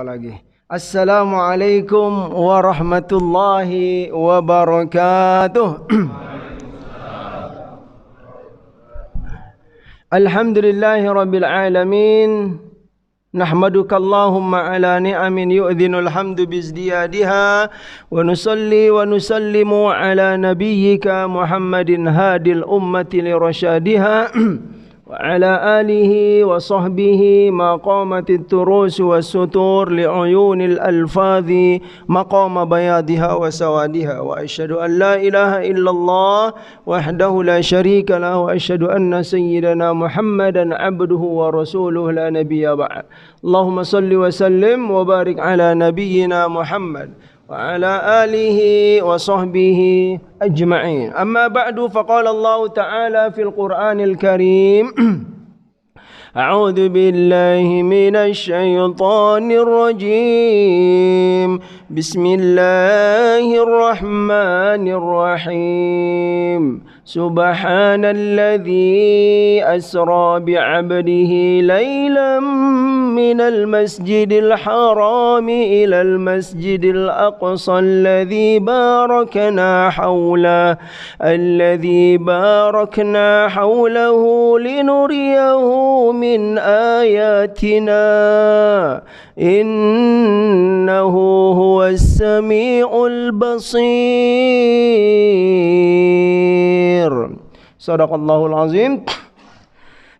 Lagi. Assalamualaikum warahmatullahi wabarakatuh. Alhamdulillahi rabbil alamin. Nahmaduka Allahumma ala ni'amin yu'dhinul hamdu bizdiyadiha. Wa nusalli wa nusallimu ala nabiyyika Muhammadin hadil ummati lirasyadiha. وعلى آله وصحبه ما قامت التروس والسطور لعيون الألفاظ مقام بياضها وسوادها وأشهد أن لا إله إلا الله وحده لا شريك له وأشهد أن سيدنا محمدا عبده ورسوله لا نبي بعد اللهم صل وسلم وبارك على نبينا محمد وعلى آله وصحبه أجمعين أما بعد فقال الله تعالى في القرآن الكريم أعوذ بالله من الشيطان الرجيم بسم الله الرحمن الرحيم سبحان الذي أسرى بعبده ليلا من المسجد الحرام إلى المسجد الأقصى الذي باركنا حوله لنريه من آياتنا إنه هو السميع البصير. Sadaqallahul azim.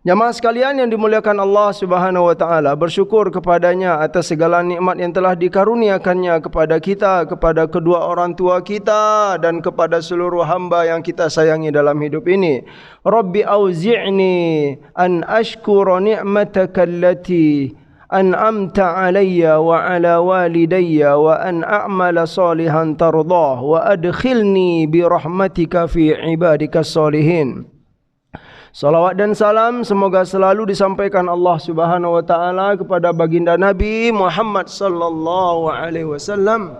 Jamaah sekalian yang dimuliakan Allah Subhanahu wa taala, bersyukur kepadanya atas segala nikmat yang telah dikaruniakannya kepada kita, kepada kedua orang tua kita dan kepada seluruh hamba yang kita sayangi dalam hidup ini. Rabbi auzi'ni an ashkura ni'mataka allati an'amta alayya wa ala walidayya wa an a'mala salihan tardah wa adkhilni bi rahmatika fi ibadikas salihin. Salawat dan salam semoga selalu disampaikan Allah Subhanahu wa taala kepada baginda Nabi Muhammad sallallahu alaihi wasallam.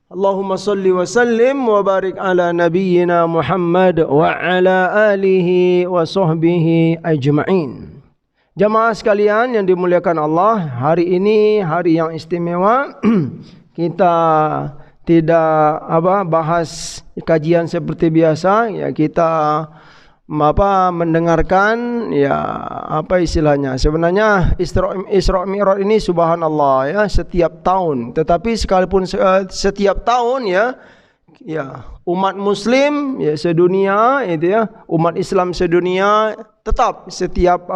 Allahumma salli wa sallim wa barik ala nabiyyina Muhammad wa ala alihi wa sahbihi ajma'in. Jamaah sekalian yang dimuliakan Allah, hari ini hari yang istimewa. Kita tidak bahas kajian seperti biasa, ya kita mendengarkan istilahnya. Sebenarnya Isra Mi'raj ini subhanallah ya setiap tahun, tetapi sekalipun setiap tahun ya umat muslim ya sedunia itu ya, umat Islam sedunia tetap setiap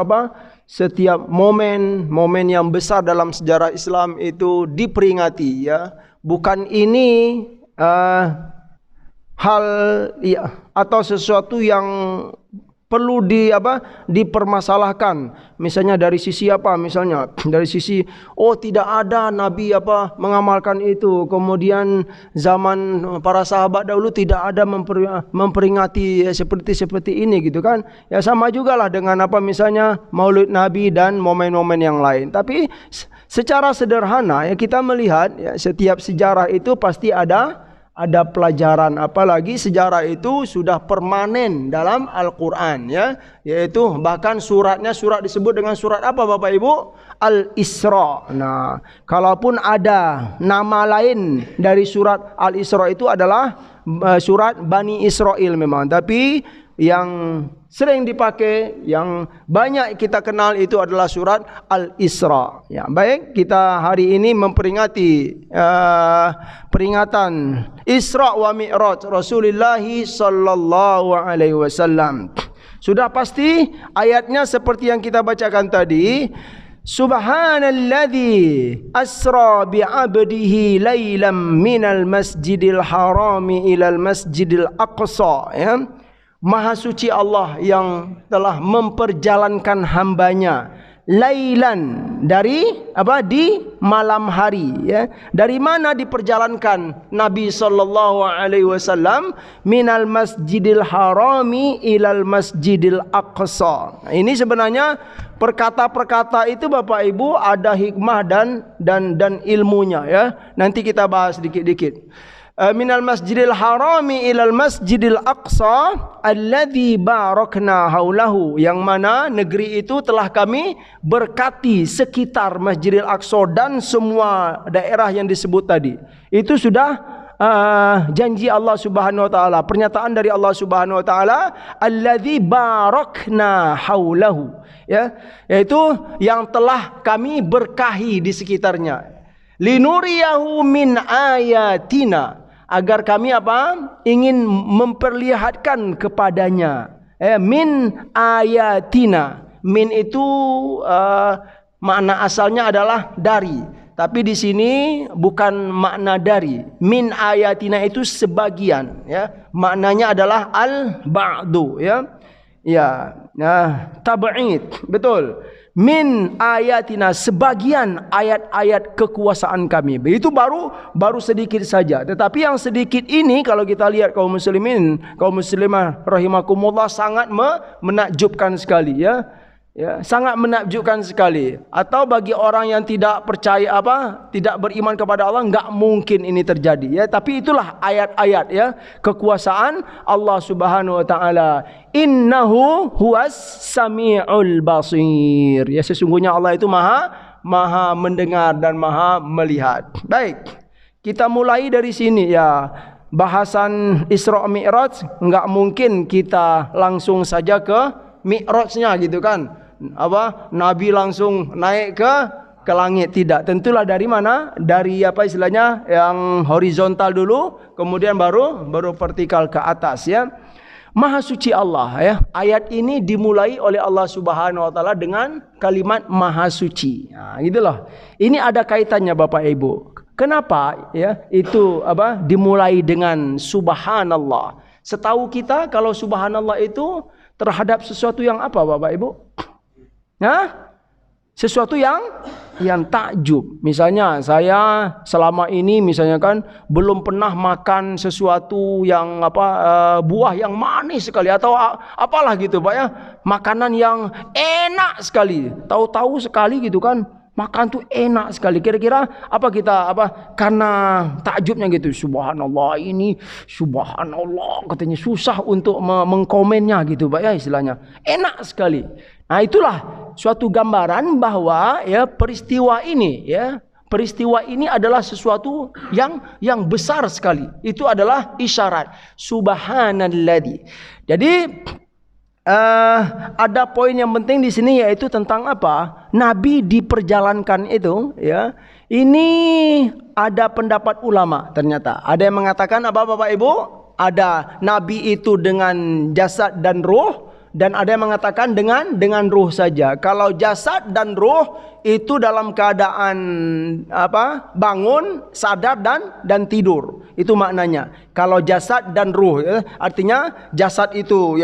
momen yang besar dalam sejarah Islam itu diperingati ya. Bukan ini hal atau sesuatu yang perlu dipermasalahkan. Misalnya dari sisi misalnya dari sisi tidak ada nabi mengamalkan itu. Kemudian zaman para sahabat dahulu tidak ada memperingati seperti ini gitu kan. Ya sama jugalah dengan misalnya Maulid Nabi dan momen-momen yang lain. Tapi secara sederhana ya kita melihat ya setiap sejarah itu pasti ada pelajaran, apalagi sejarah itu sudah permanen dalam Al-Quran ya, yaitu bahkan surat disebut dengan surat apa Bapak Ibu? Al-Isra. Nah, kalaupun ada nama lain dari surat Al-Isra itu adalah surat Bani Israel memang, tapi yang sering dipakai, yang banyak kita kenal itu adalah surat Al-Isra. Ya, baik, kita hari ini memperingati peringatan Isra wa Mi'raj Rasulullah sallallahu alaihi wasallam. Sudah pasti ayatnya seperti yang kita bacakan tadi. Subhanalladzi asra bi'abdihi lailam minal masjidil harami ilal masjidil aqsa ya. Maha suci Allah yang telah memperjalankan hambanya lailan dari di malam hari ya. Dari mana diperjalankan Nabi sallallahu alaihi wasallam? Minal masjidil harami ilal masjidil aqsa. Ini sebenarnya perkata-perkata itu Bapak Ibu ada hikmah dan ilmunya ya. Nanti kita bahas dikit-dikit. minal masjidil harami ilal masjidil aqsa alladzi barakna haulahu, yang mana negeri itu telah kami berkati sekitar Masjidil Aqsa dan semua daerah yang disebut tadi. Itu sudah janji Allah Subhanahu wa taala, pernyataan dari Allah Subhanahu wa taala, alladzi barakna haulahu, ya, yaitu yang telah kami berkahi di sekitarnya. Linuriyahu min ayatina, agar kami ingin memperlihatkan kepadanya. Min ayatina. Min itu makna asalnya adalah dari, tapi di sini bukan makna dari. Min ayatina itu sebagian, ya. Maknanya adalah al-ba'du, ya. Ya, nah, tab'id, betul. Min ayatina, sebagian ayat-ayat kekuasaan kami. Itu baru sedikit saja. Tetapi yang sedikit ini kalau kita lihat kaum muslimin, kaum muslimah rahimakumullah, sangat menakjubkan sekali, ya. Ya, sangat menakjubkan sekali. Atau bagi orang yang tidak percaya tidak beriman kepada Allah, enggak mungkin ini terjadi, ya. Tapi itulah ayat-ayat, ya, kekuasaan Allah Subhanahu wa taala. Innahu huwas samiul basir. Ya, sesungguhnya Allah itu maha mendengar dan maha melihat. Baik. Kita mulai dari sini, ya. Bahasan Isra Mi'raj enggak mungkin kita langsung saja ke Mi'rajnya gitu kan. Nabi langsung naik ke langit, tidak. Tentulah dari mana? Dari istilahnya yang horizontal dulu, kemudian baru vertikal ke atas, ya. Maha suci Allah, ya. Ayat ini dimulai oleh Allah Subhanahu wa taala dengan kalimat maha suci. Nah, gitulah. Ini ada kaitannya Bapak Ibu. Kenapa, ya? Itu dimulai dengan subhanallah. Setahu kita kalau subhanallah itu terhadap sesuatu yang Bapak Ibu? Sesuatu yang takjub. Misalnya saya selama ini misalnya kan belum pernah makan sesuatu yang buah yang manis sekali atau apalah gitu Pak, ya. Makanan yang enak sekali. Tahu-tahu sekali gitu kan, makan tuh enak sekali. Kira-kira karena takjubnya gitu. Subhanallah, ini subhanallah, katanya susah untuk mengkomennya gitu Pak, ya, istilahnya. Enak sekali. Nah, itulah suatu gambaran bahwa, ya, peristiwa ini adalah sesuatu yang besar sekali. Itu adalah isyarat subhanalladzi. Jadi ada poin yang penting di sini, yaitu tentang Nabi diperjalankan itu, ya. Ini ada pendapat ulama ternyata. Ada yang mengatakan Bapak Ibu? Ada Nabi itu dengan jasad dan ruh, dan ada yang mengatakan dengan ruh saja. Kalau jasad dan ruh itu dalam keadaan bangun, sadar dan tidur. Itu maknanya. Kalau jasad dan ruh, ya, artinya jasad itu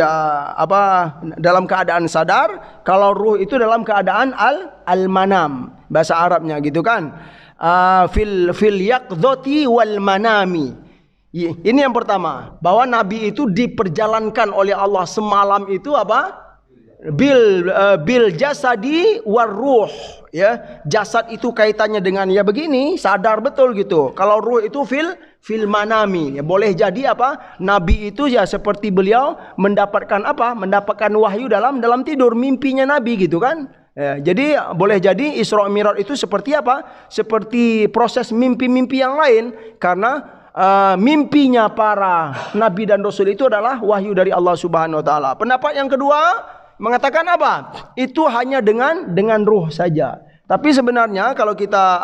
dalam keadaan sadar, kalau ruh itu dalam keadaan al-manam, bahasa Arabnya gitu kan. Fil yaqdhati wal manami. Ini yang pertama, bahwa Nabi itu diperjalankan oleh Allah semalam itu bil jasadi war ruh, ya. Jasad itu kaitannya dengan begini, sadar betul gitu. Kalau ruh itu fil manami, ya. Boleh jadi Nabi itu ya seperti beliau mendapatkan wahyu dalam tidur, mimpinya Nabi gitu kan. Ya, jadi boleh jadi Isra Mi'raj itu seperti seperti proses mimpi-mimpi yang lain, karena mimpinya para nabi dan rasul itu adalah wahyu dari Allah Subhanahu wa taala. Pendapat yang kedua mengatakan itu hanya dengan ruh saja. Tapi sebenarnya kalau kita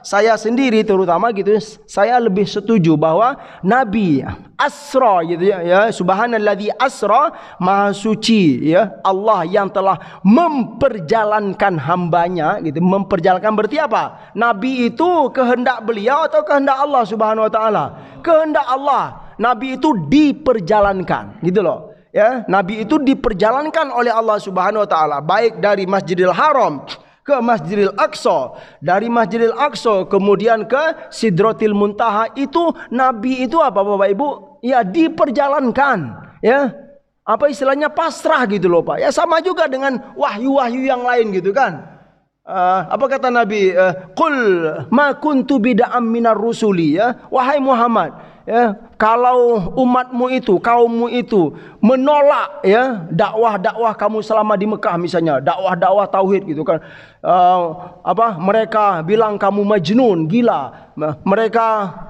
saya sendiri terutama gitu, saya lebih setuju bahwa Nabi Asra gitu, ya, subhanalladzi asra, maha suci, ya, Allah yang telah memperjalankan hambanya gitu. Memperjalankan berarti Nabi itu kehendak beliau atau kehendak Allah Subhanahu wa taala? Kehendak Allah. Nabi itu diperjalankan gitu loh, ya. Nabi itu diperjalankan oleh Allah Subhanahu wa taala, baik dari Masjidil Haram ke Masjidil Aqsa, dari Masjidil Aqsa kemudian ke Sidratil Muntaha. Itu Nabi itu Bapak Ibu? Ya, diperjalankan, ya. Istilahnya pasrah gitu loh Pak. Ya, sama juga dengan wahyu-wahyu yang lain gitu kan. Apa kata Nabi? Qul ma kuntu bid'am minar rusuli, ya. Wahai Muhammad, ya, kalau umatmu itu, kaummu itu menolak ya dakwah-dakwah kamu selama di Mekah misalnya, dakwah-dakwah tauhid gitu kan. Mereka bilang kamu majnun, gila. Mereka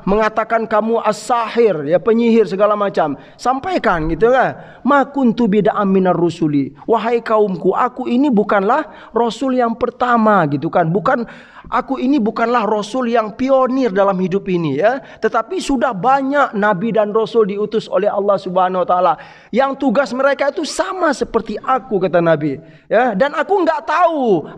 mengatakan kamu as-sahir, ya penyihir segala macam. Sampaikan gitu kan. Ma kuntu bid'am minar rusuli. Wahai kaumku, aku ini bukanlah rasul yang pertama gitu kan. Aku ini bukanlah rasul yang pionir dalam hidup ini ya. Tetapi sudah banyak nabi dan rasul diutus oleh Allah Subhanahu wa taala yang tugas mereka itu sama seperti aku, kata Nabi. Ya, dan aku enggak tahu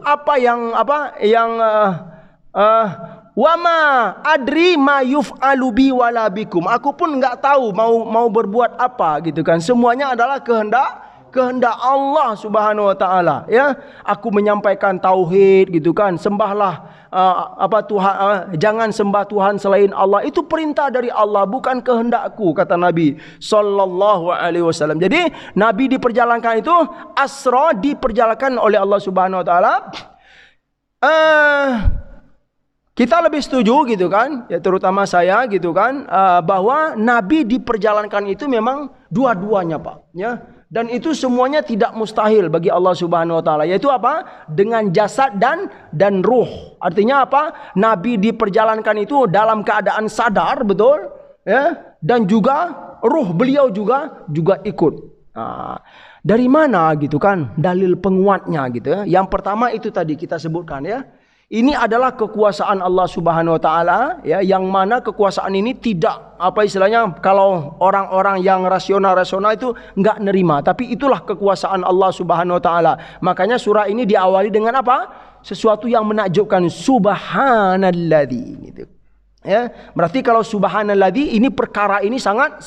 wama adri ma yuf'alu bi wala bikum. Aku pun enggak tahu mau berbuat apa gitu kan. Semuanya adalah kehendak Allah Subhanahu wa taala ya. Aku menyampaikan tauhid gitu kan. Sembahlah Tuhan, jangan sembah Tuhan selain Allah. Itu perintah dari Allah, bukan kehendakku, kata Nabi sallallahu alaihi wasallam. Jadi Nabi diperjalankan itu asra, diperjalankan oleh Allah Subhanahu wa taala. Kita lebih setuju gitu kan, ya terutama saya gitu kan, bahwa Nabi diperjalankan itu memang dua-duanya, Pak, ya. Dan itu semuanya tidak mustahil bagi Allah Subhanahu wa taala, yaitu apa? Dengan jasad dan ruh. Artinya apa? Nabi diperjalankan itu dalam keadaan sadar, betul, ya, dan juga ruh beliau juga ikut. Dari mana gitu kan dalil penguatnya gitu ya? Yang pertama itu tadi kita sebutkan ya. Ini adalah kekuasaan Allah Subhanahu wa taala ya, yang mana kekuasaan ini tidak kalau orang-orang yang rasional itu enggak nerima, tapi itulah kekuasaan Allah Subhanahu wa taala. Makanya surah ini diawali dengan apa? Sesuatu yang menakjubkan, subhanalladzi gitu. Ya, berarti kalau subhanalladzi ini perkara ini sangat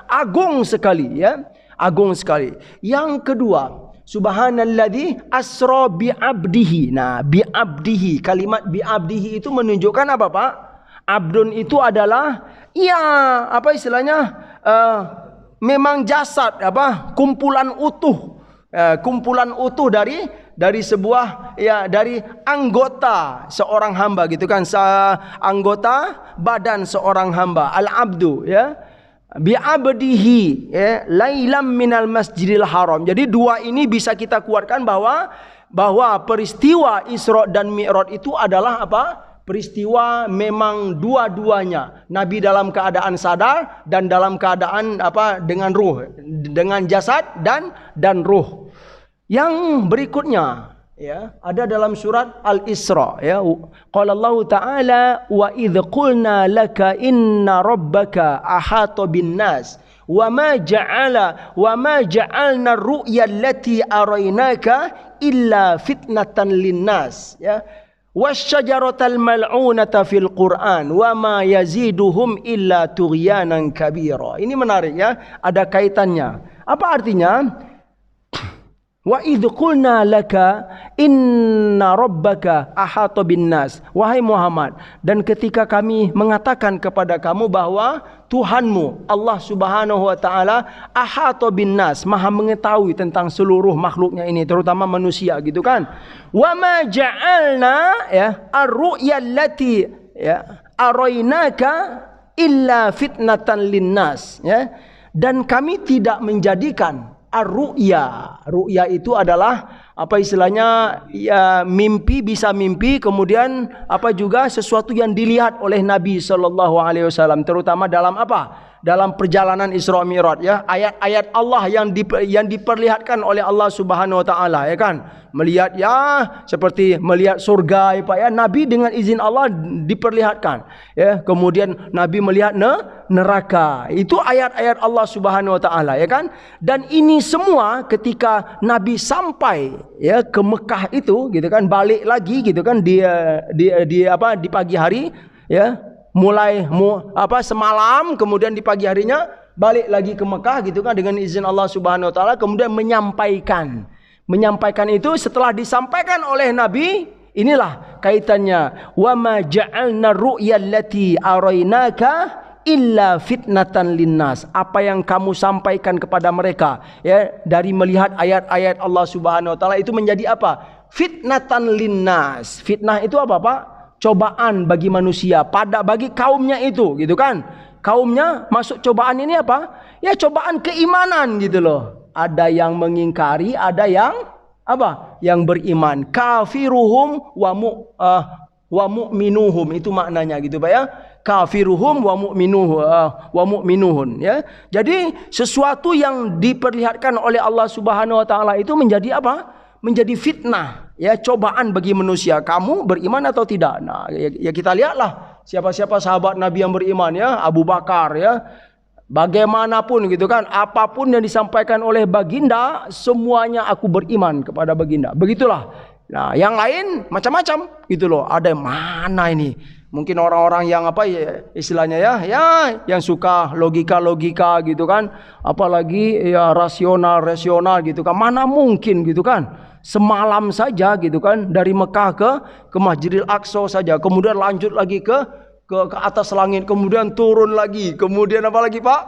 agung sekali ya. Agung sekali. Yang kedua, subhanalladzi asra bi'abdihi. Nah, bi'abdihi, kalimat bi'abdihi itu menunjukkan apa, Pak? Abdun itu adalah memang jasad, kumpulan utuh dari sebuah dari anggota seorang hamba gitu kan, anggota badan seorang hamba, al-abdu ya. Bi'abdihi ya, lailam minal masjidil haram. Jadi dua ini bisa kita kuatkan bahwa peristiwa Isra dan Mi'raj itu adalah apa? Peristiwa memang dua-duanya. Nabi dalam keadaan sadar dan dalam keadaan dengan ruh, dengan jasad dan ruh. Yang berikutnya ya, ada dalam surat Al-Isra ya. Qala Allah Ta'ala wa idh qulna laka inna rabbaka ahata bin nas wa ma ja'alna ar-ru'ya allati araynaka illa fitnatan linnas ya. Wasyajaratal mal'unata fil Qur'an wa ma yaziduhum illa tughyanan kabira. Ini menarik ya, ada kaitannya. Apa artinya? Wa idh qulna laka inna rabbaka ahata bin nas. Wahai Muhammad, dan ketika kami mengatakan kepada kamu bahwa Tuhanmu Allah Subhanahu wa taala ahata bin nas, maha mengetahui tentang seluruh makhluknya ini, terutama manusia gitu kan. Wa ma ja'alna ya ar-ru'ya allati ya araynaka illa fitnatan linnas ya. Dan kami tidak menjadikan ar-ru'ya. Ru'ya itu adalah ya, mimpi, bisa mimpi, kemudian juga sesuatu yang dilihat oleh Nabi sallallahu alaihi wasallam, terutama dalam dalam perjalanan Isra Mi'raj ya, ayat-ayat Allah yang diperlihatkan oleh Allah Subhanahu wa taala ya kan. Melihat ya seperti melihat surga ya Pak ya, Nabi dengan izin Allah diperlihatkan ya. Kemudian Nabi melihat neraka. Itu ayat-ayat Allah Subhanahu wa taala ya kan. Dan ini semua ketika Nabi sampai ya ke Mekah itu gitu kan, balik lagi gitu kan di pagi hari ya. Mulai semalam, kemudian di pagi harinya balik lagi ke Mekah gitu kan dengan izin Allah Subhanahu wa taala, kemudian menyampaikan itu. Setelah disampaikan oleh Nabi, inilah kaitannya, wa ma ja'alna ru'ya allati araynaka illa fitnatan linnas. Apa yang kamu sampaikan kepada mereka ya dari melihat ayat-ayat Allah Subhanahu wa taala itu menjadi apa? Fitnatan linnas. Fitnah itu apa, Pak? Cobaan bagi manusia, bagi kaumnya itu gitu kan. kaumnya masuk cobaan ini apa? Ya cobaan keimanan gitu loh. Ada yang mengingkari, ada yang apa? Yang beriman. Kafiruhum wa mu'minuhum, itu maknanya gitu Pak ya. Kafiruhum wa mu'minuhun ya. Jadi sesuatu yang diperlihatkan oleh Allah Subhanahu wa taala itu menjadi apa? Menjadi fitnah ya, cobaan bagi manusia. Kamu beriman atau tidak? Nah, ya kita lihatlah siapa-siapa sahabat Nabi yang beriman ya, Abu Bakar ya. Bagaimanapun gitu kan, apapun yang disampaikan oleh baginda, semuanya aku beriman kepada baginda. Begitulah. Nah, yang lain macam-macam gitu loh. Ada yang mana ini? Mungkin orang-orang yang apa ya istilahnya ya yang suka logika gitu kan, apalagi ya rasional gitu kan. Mana mungkin gitu kan? Semalam saja gitu kan, dari Mekah ke Masjidil Aqsa saja, kemudian lanjut lagi ke atas langit, kemudian turun lagi, kemudian apa lagi Pak?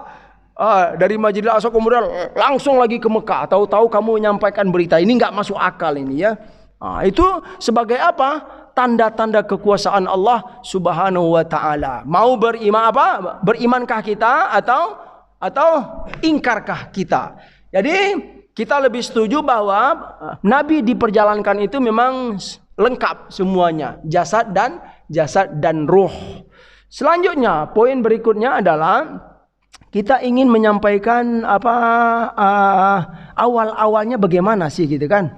Dari Masjidil Aqsa kemudian langsung lagi ke Mekah. Tahu-tahu kamu menyampaikan berita ini nggak masuk akal ini ya. Itu sebagai apa? Tanda-tanda kekuasaan Allah Subhanahu wa taala. Mau beriman apa? Berimankah kita atau ingkarkah kita? Jadi kita lebih setuju bahwa Nabi diperjalankan itu memang lengkap semuanya, jasad dan ruh. Selanjutnya, poin berikutnya adalah kita ingin menyampaikan apa awal-awalnya bagaimana sih gitu kan?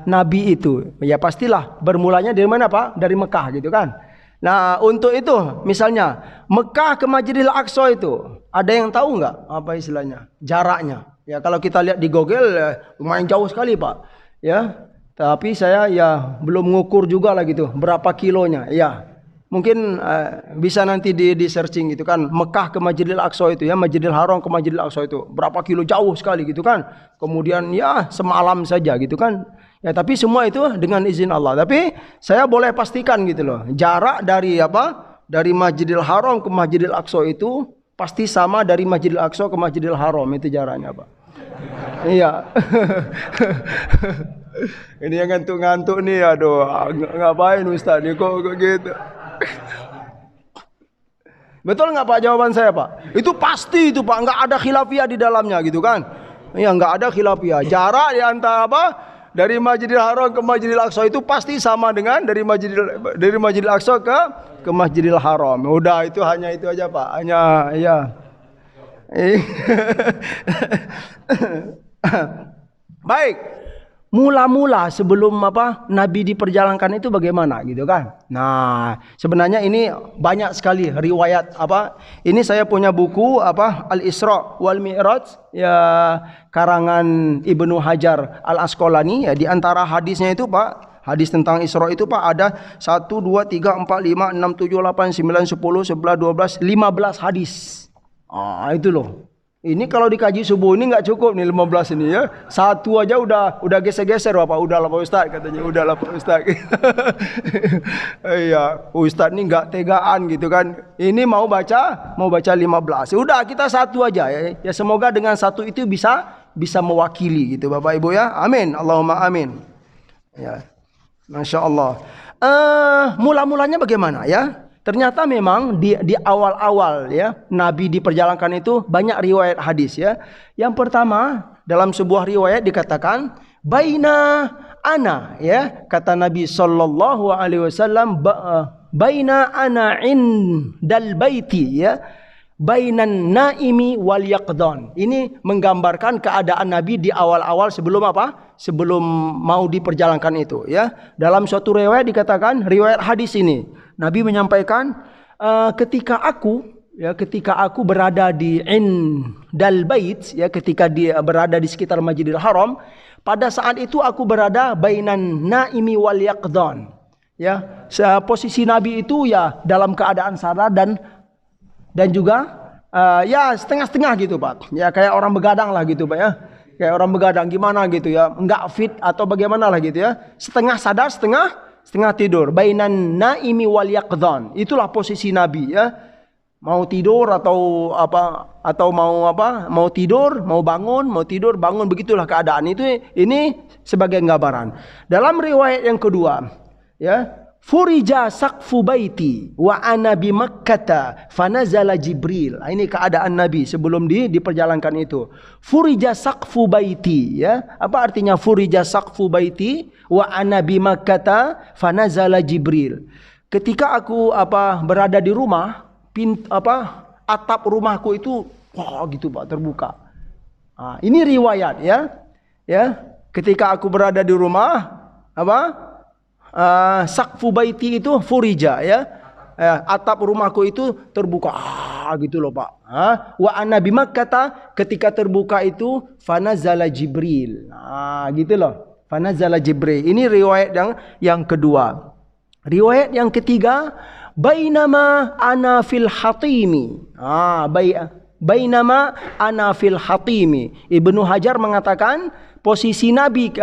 Nabi itu, ya pastilah bermulanya dari mana Pak? Dari Mekah gitu kan? Nah untuk itu, misalnya Mekah ke Masjidil Aqsa itu, ada yang tahu nggak apa istilahnya? Jaraknya? Ya kalau kita lihat di Google, lumayan jauh sekali Pak. Ya, tapi saya ya belum ngukur juga lah gitu, berapa kilonya? Ya. Mungkin bisa nanti di searching gitu kan, Mekah ke Masjidil Aqsa itu ya, Masjidil Haram ke Masjidil Aqsa itu berapa kilo, jauh sekali gitu kan. Kemudian ya semalam saja gitu kan. Ya tapi semua itu dengan izin Allah. Tapi saya boleh pastikan gitu loh, jarak dari apa? Dari Masjidil Haram ke Masjidil Aqsa itu pasti sama dari Masjidil Aqsa ke Masjidil Haram, itu jaraknya Pak. Iya. Ini yang ngantuk-ngantuk nih, aduh, ngapain Ustaz nih kok gitu. Betul nggak Pak jawaban saya Pak? Itu pasti itu Pak, nggak ada khilafiyah di dalamnya gitu kan? Ya nggak ada khilafiyah. Jarak di antara apa? Dari Masjidil Haram ke Masjidil Aqsa itu pasti sama dengan dari Masjidil Aqsa ke Masjidil Haram. Udah itu hanya itu aja Pak. Hanya ya. Baik. Mula-mula sebelum apa Nabi diperjalankan itu bagaimana gitu kan. Nah, sebenarnya ini banyak sekali riwayat apa. Ini saya punya buku apa Al-Isra wal Mi'raj ya, karangan Ibnu Hajar Al-Asqalani ya. Di antara hadisnya itu Pak, hadis tentang Isra itu Pak ada 1 2 3 4 5 6 7 8 9 10 11 12 15 hadis. Itu loh. Ini kalau dikaji subuh ini nggak cukup nih 15 ini ya. Satu aja udah geser-geser Bapak. Udahlah Pak Ustaz katanya. Udahlah Pak Ustaz. Iya, Ustaz ini nggak tegaan gitu kan. Ini mau baca 15. Udah kita satu aja ya. Ya semoga dengan satu itu bisa mewakili gitu Bapak Ibu ya. Amin. Allahumma amin. Ya. Masya Allah. Mula-mulanya bagaimana ya? Ternyata memang di awal-awal ya Nabi diperjalankan itu banyak riwayat hadis ya. Yang pertama dalam sebuah riwayat dikatakan baina ana ya, kata Nabi sallallahu alaihi wasallam baina ana indal baiti ya, bainan naimi wal yaqdan. Ini menggambarkan keadaan Nabi di awal-awal sebelum apa? Sebelum mau diperjalankan itu ya. Dalam suatu riwayat dikatakan, riwayat hadis ini Nabi menyampaikan ketika aku berada di indal bait ya, ketika dia berada di sekitar Masjidil Haram, pada saat itu aku berada bainan naimi wal yaqdan. Ya, posisi Nabi itu ya dalam keadaan sadar dan juga ya setengah-setengah gitu Pak. Ya kayak orang begadang lah gitu Pak ya. Kayak orang begadang gimana gitu ya, enggak fit atau bagaimana lah gitu ya. Setengah sadar, setengah tidur. Bainan naimi wal yaqdhan. Itulah posisi Nabi ya. Mau tidur atau mau tidur, mau bangun, mau tidur, bangun, begitulah keadaan itu. Ini sebagai gambaran. Dalam riwayat yang kedua ya, Furija saqfu baiti wa ana bi Makkah fanazala Jibril. Ini keadaan Nabi sebelum diperjalankan itu. Furija saqfu baiti, ya. Apa artinya furija saqfu baiti wa ana bi Makkah fanazala Jibril? Ketika aku berada di rumah, atap rumahku itu gitu Pak, terbuka. Ini riwayat, ya. Ya, ketika aku berada di rumah, saqfu baiti itu furija, ya. Atap rumahku itu terbuka gitu loh Pak. Wa ana bi Makkah, ketika terbuka itu fanazala Jibril. Gitu loh. Fanazala Jibril. Ini riwayat yang kedua. Riwayat yang ketiga, bainama ana fil hatimi. Bainama ana fil hatimi. Ibnu Hajar mengatakan posisi Nabi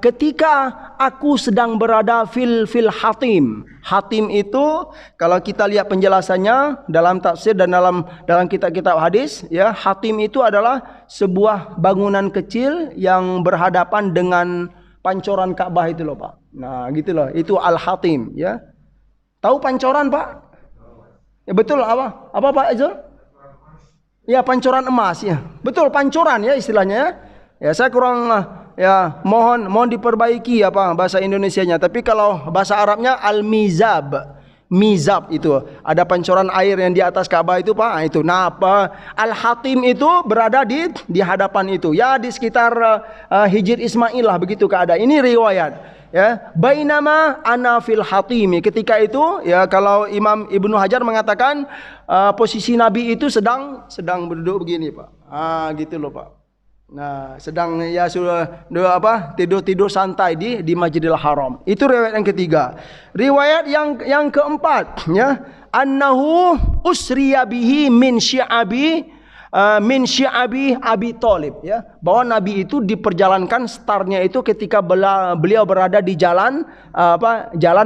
ketika aku sedang berada fil hatim. Hatim itu kalau kita lihat penjelasannya dalam tafsir dan dalam kitab-kitab hadis, ya, hatim itu adalah sebuah bangunan kecil yang berhadapan dengan pancoran Ka'bah itu loh Pak. Nah, gitu loh. Itu al-hatim, ya. Tahu pancoran Pak? Ya betul apa Pak Azul? Ya, pancoran emas, ya. Betul, pancoran ya istilahnya. Ya, saya kurang mohon diperbaiki bahasa Indonesianya. Tapi kalau bahasa Arabnya al-mizab. Mizab itu ada pancoran air yang di atas Ka'bah itu Pak, itu. Nah, al-hatim itu berada di hadapan itu. Ya, di sekitar Hijr Ismail lah begitu keadaan. Ini riwayat, ya. Bainama ana fil hatimi. Ketika itu, ya, kalau Imam Ibnu Hajar mengatakan posisi Nabi itu sedang berduduk begini Pak. Gitu loh Pak. Nah, sedang sudah tidur santai di Masjidil Haram. Itu riwayat yang ketiga. Riwayat yang keempat, ya, annahu usriya bihi min syi'abi Abi Thalib, ya, bahwa Nabi itu diperjalankan startnya itu ketika beliau berada di jalan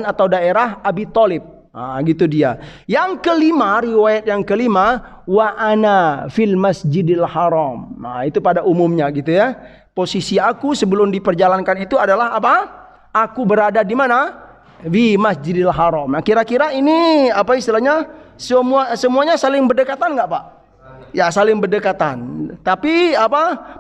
atau daerah Abi Thalib. Gitu dia. Yang kelima, riwayat yang kelima, wa ana fil Masjidil Haram. Nah, itu pada umumnya gitu, ya. Posisi aku sebelum diperjalankan itu adalah Aku berada di mana? Di Masjidil Haram. Nah, kira-kira ini istilahnya semuanya saling berdekatan enggak, Pak? Ya, saling berdekatan. Tapi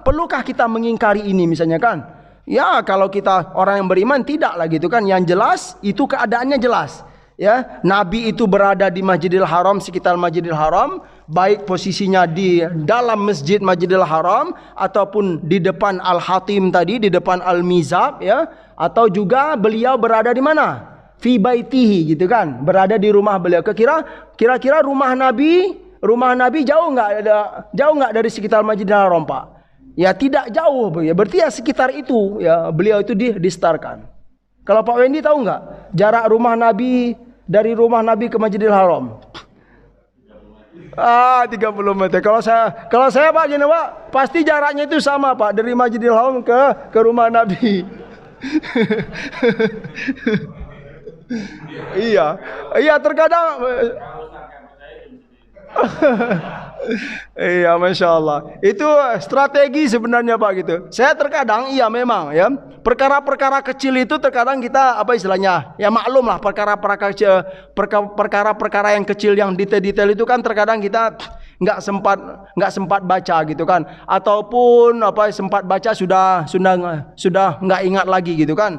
perlukah kita mengingkari ini misalnya kan? Ya, kalau kita orang yang beriman tidaklah gitu kan. Yang jelas itu keadaannya jelas. Ya, Nabi itu berada di Masjidil Haram, sekitar Masjidil Haram, baik posisinya di dalam masjid Masjidil Haram ataupun di depan Al-Hatim tadi, di depan Al-Mizab, ya, atau juga beliau berada di mana? Fi baitihi gitu kan, berada di rumah beliau. Kira-kira rumah Nabi jauh enggak dari sekitar Masjidil Haram, Pak? Ya, tidak jauh, ya. Berarti ya sekitar itu, ya, beliau itu distarkan. Kalau Pak Wendy tahu nggak jarak rumah Nabi dari rumah Nabi ke Masjidil Haram? 30 meter. Kalau saya Pak gini Pak, pasti jaraknya itu sama Pak, dari Masjidil Haram ke rumah Nabi. Iya terkadang. Iya, Masya Allah. Itu strategi sebenarnya Pak gitu. Saya terkadang memang ya, perkara-perkara kecil itu terkadang kita istilahnya, ya maklum lah, perkara-perkara yang kecil yang detail-detail itu kan terkadang kita nggak sempat baca gitu kan, ataupun sempat baca sudah nggak ingat lagi gitu kan.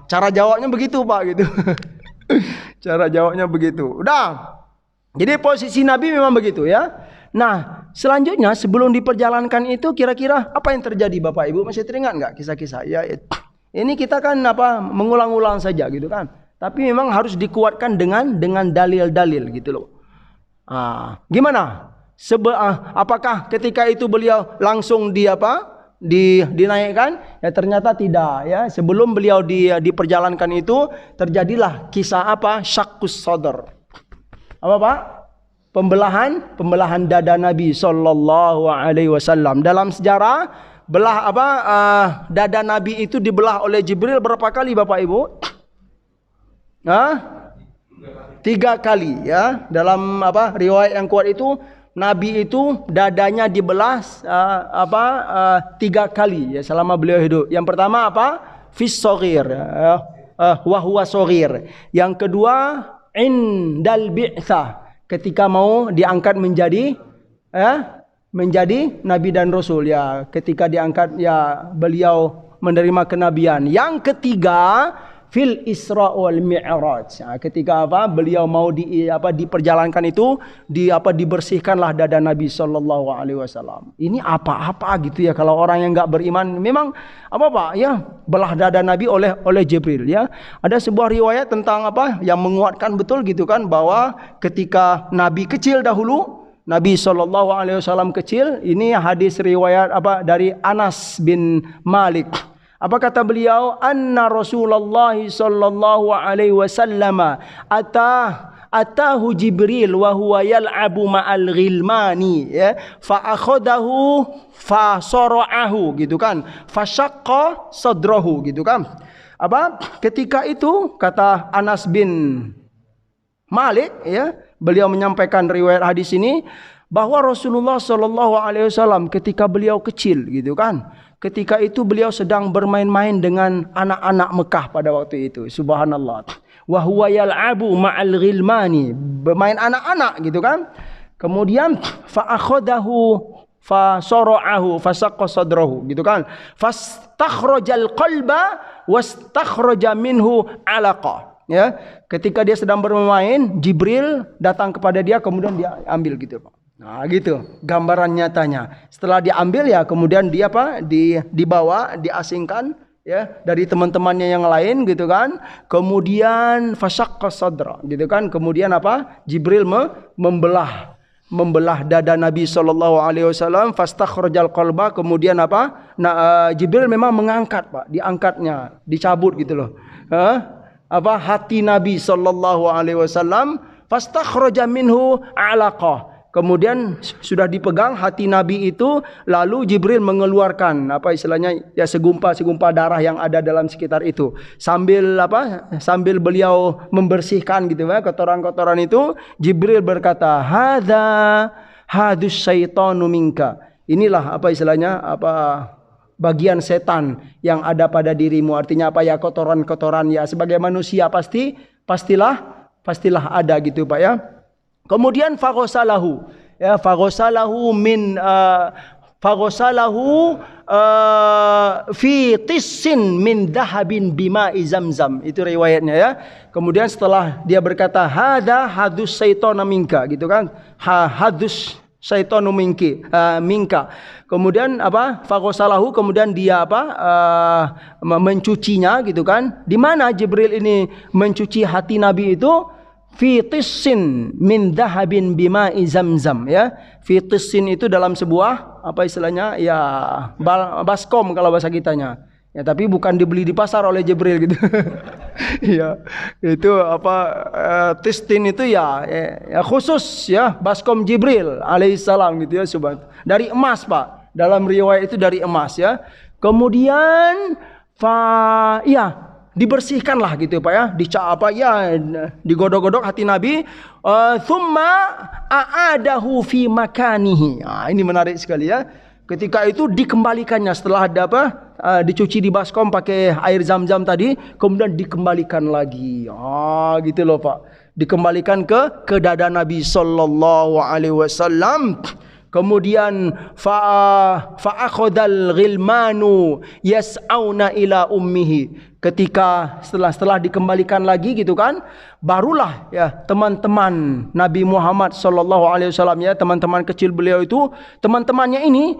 Cara jawabnya begitu Pak gitu. Cara jawabnya begitu. Udah. Jadi posisi Nabi memang begitu, ya. Nah, selanjutnya sebelum diperjalankan itu kira-kira apa yang terjadi Bapak Ibu? Masih teringat nggak kisah-kisah? Ya, ini kita kan mengulang-ulang saja gitu kan. Tapi memang harus dikuatkan dengan dalil-dalil gitu loh. Gimana? Apakah ketika itu beliau langsung dinaikkan? Ya ternyata tidak, ya. Sebelum beliau diperjalankan itu terjadilah kisah Syakkus Sadr. Apa Pak? Pembelahan dada Nabi sallallahu alaihi wasallam. Dalam sejarah dada Nabi itu dibelah oleh Jibril berapa kali Bapak Ibu? 3 kali, ya. Dalam riwayat yang kuat itu Nabi itu dadanya dibelah 3 kali, ya, selama beliau hidup. Yang pertama fis shaghir, ya. wa huwa shaghir. Yang kedua indal bi'tsah, ketika mau diangkat menjadi nabi dan rasul, ya ketika diangkat ya beliau menerima kenabian. Yang ketiga fil Isra wal Mi'raj. Ketika beliau mau diperjalankan itu, dibersihkanlah dada Nabi sallallahu alaihi wasallam. Ini apa gitu ya, kalau orang yang enggak beriman memang ya belah dada Nabi oleh Jibril ya. Ada sebuah riwayat tentang yang menguatkan betul gitu kan, bahwa ketika Nabi kecil dahulu, Nabi sallallahu alaihi wasallam kecil, ini hadis riwayat dari Anas bin Malik. Apa kata beliau? Anna Rasulullah sallallahu alaihi wasallam atahu Jibril wa huwa yal'abu ma'al ghilmani, ya, fa akhadahu fa sara'ahu gitu kan, fa syaqqa sadrahu gitu kan. Ketika itu kata Anas bin Malik ya, beliau menyampaikan riwayat hadis ini bahwa Rasulullah sallallahu alaihi wasallam ketika beliau kecil gitu kan, ketika itu beliau sedang bermain-main dengan anak-anak Mekah pada waktu itu. Subhanallah. Wa huwa yal'abu ma'al ghilmani, bermain anak-anak gitu kan. Kemudian fa akhadahu fa sara'ahu fa saqqa sadrahu gitu kan. Fastakhrajal qalba wastakhraja minhu 'alaqa. Ya, ketika dia sedang bermain, Jibril datang kepada dia, kemudian dia ambil gitu, Pak. Nah, gitu gambaran nyatanya. Setelah diambil ya, kemudian dia dibawa, diasingkan ya dari teman-temannya yang lain gitu kan. Kemudian fasaqqa sadra gitu kan. Kemudian Jibril membelah dada Nabi sallallahu alaihi wasallam, fastakhrajal qalba. Kemudian Jibril memang mengangkat, Pak, diangkatnya, dicabut gitu loh. Hati Nabi sallallahu alaihi wasallam, fastakhraja minhu 'alaqah. Kemudian sudah dipegang hati Nabi itu, lalu Jibril mengeluarkan ya segumpal darah yang ada dalam sekitar itu. Sambil beliau membersihkan gitu ya kotoran-kotoran itu, Jibril berkata, hadus syaitanu minka. Inilah bagian setan yang ada pada dirimu. Artinya ya, kotoran-kotoran ya, sebagai manusia pastilah ada gitu, Pak ya. Kemudian fagosalahu fi tissin min dahabin bima'i zamzam. Itu riwayatnya ya. Kemudian setelah dia berkata hadus syaitana minka gitu kan. Hadus syaitanu minka. Kemudian fagosalahu, kemudian dia mencucinya gitu kan. Di mana Jibril ini mencuci hati Nabi itu? Fi tissin min dahabin bima'i zamzam ya. Fi tissin itu dalam sebuah ya baskom kalau bahasa kitanya. Ya, tapi bukan dibeli di pasar oleh Jibril gitu. Ya, itu tistin itu ya khusus ya baskom Jibril alaihissalam gitu ya, dari emas, Pak. Dalam riwayat itu dari emas ya. Kemudian dibersihkanlah gitu, Pak ya, digodok-godok hati Nabi. Thumma a'adahu fi makanihi. Ini menarik sekali ya. Ketika itu dikembalikannya setelah dicuci di baskom pakai air zam-zam tadi, kemudian dikembalikan lagi. Gitu loh, Pak. Dikembalikan ke dada Nabi sallallahu alaihi wasallam. Kemudian fa'akhadhal ghilmanu yas'auna ila ummihi. Ketika setelah dikembalikan lagi gitu kan, barulah ya teman-teman Nabi Muhammad sallallahu alaihi wasallam ya, teman-teman kecil beliau itu, teman-temannya ini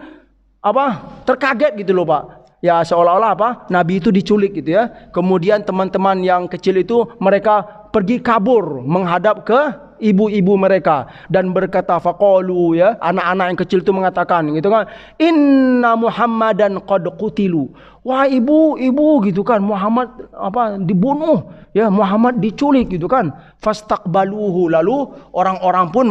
terkaget gitu loh, Pak. Ya, seolah-olah Nabi itu diculik gitu ya. Kemudian teman-teman yang kecil itu mereka pergi kabur menghadap ke ibu-ibu mereka dan berkata faqalu ya, anak-anak yang kecil itu mengatakan gitu kan, inna Muhammadan qad qutilu. Wah, ibu gitu kan, Muhammad dibunuh ya, Muhammad diculik gitu kan. Fastaqbaluhu, lalu orang-orang pun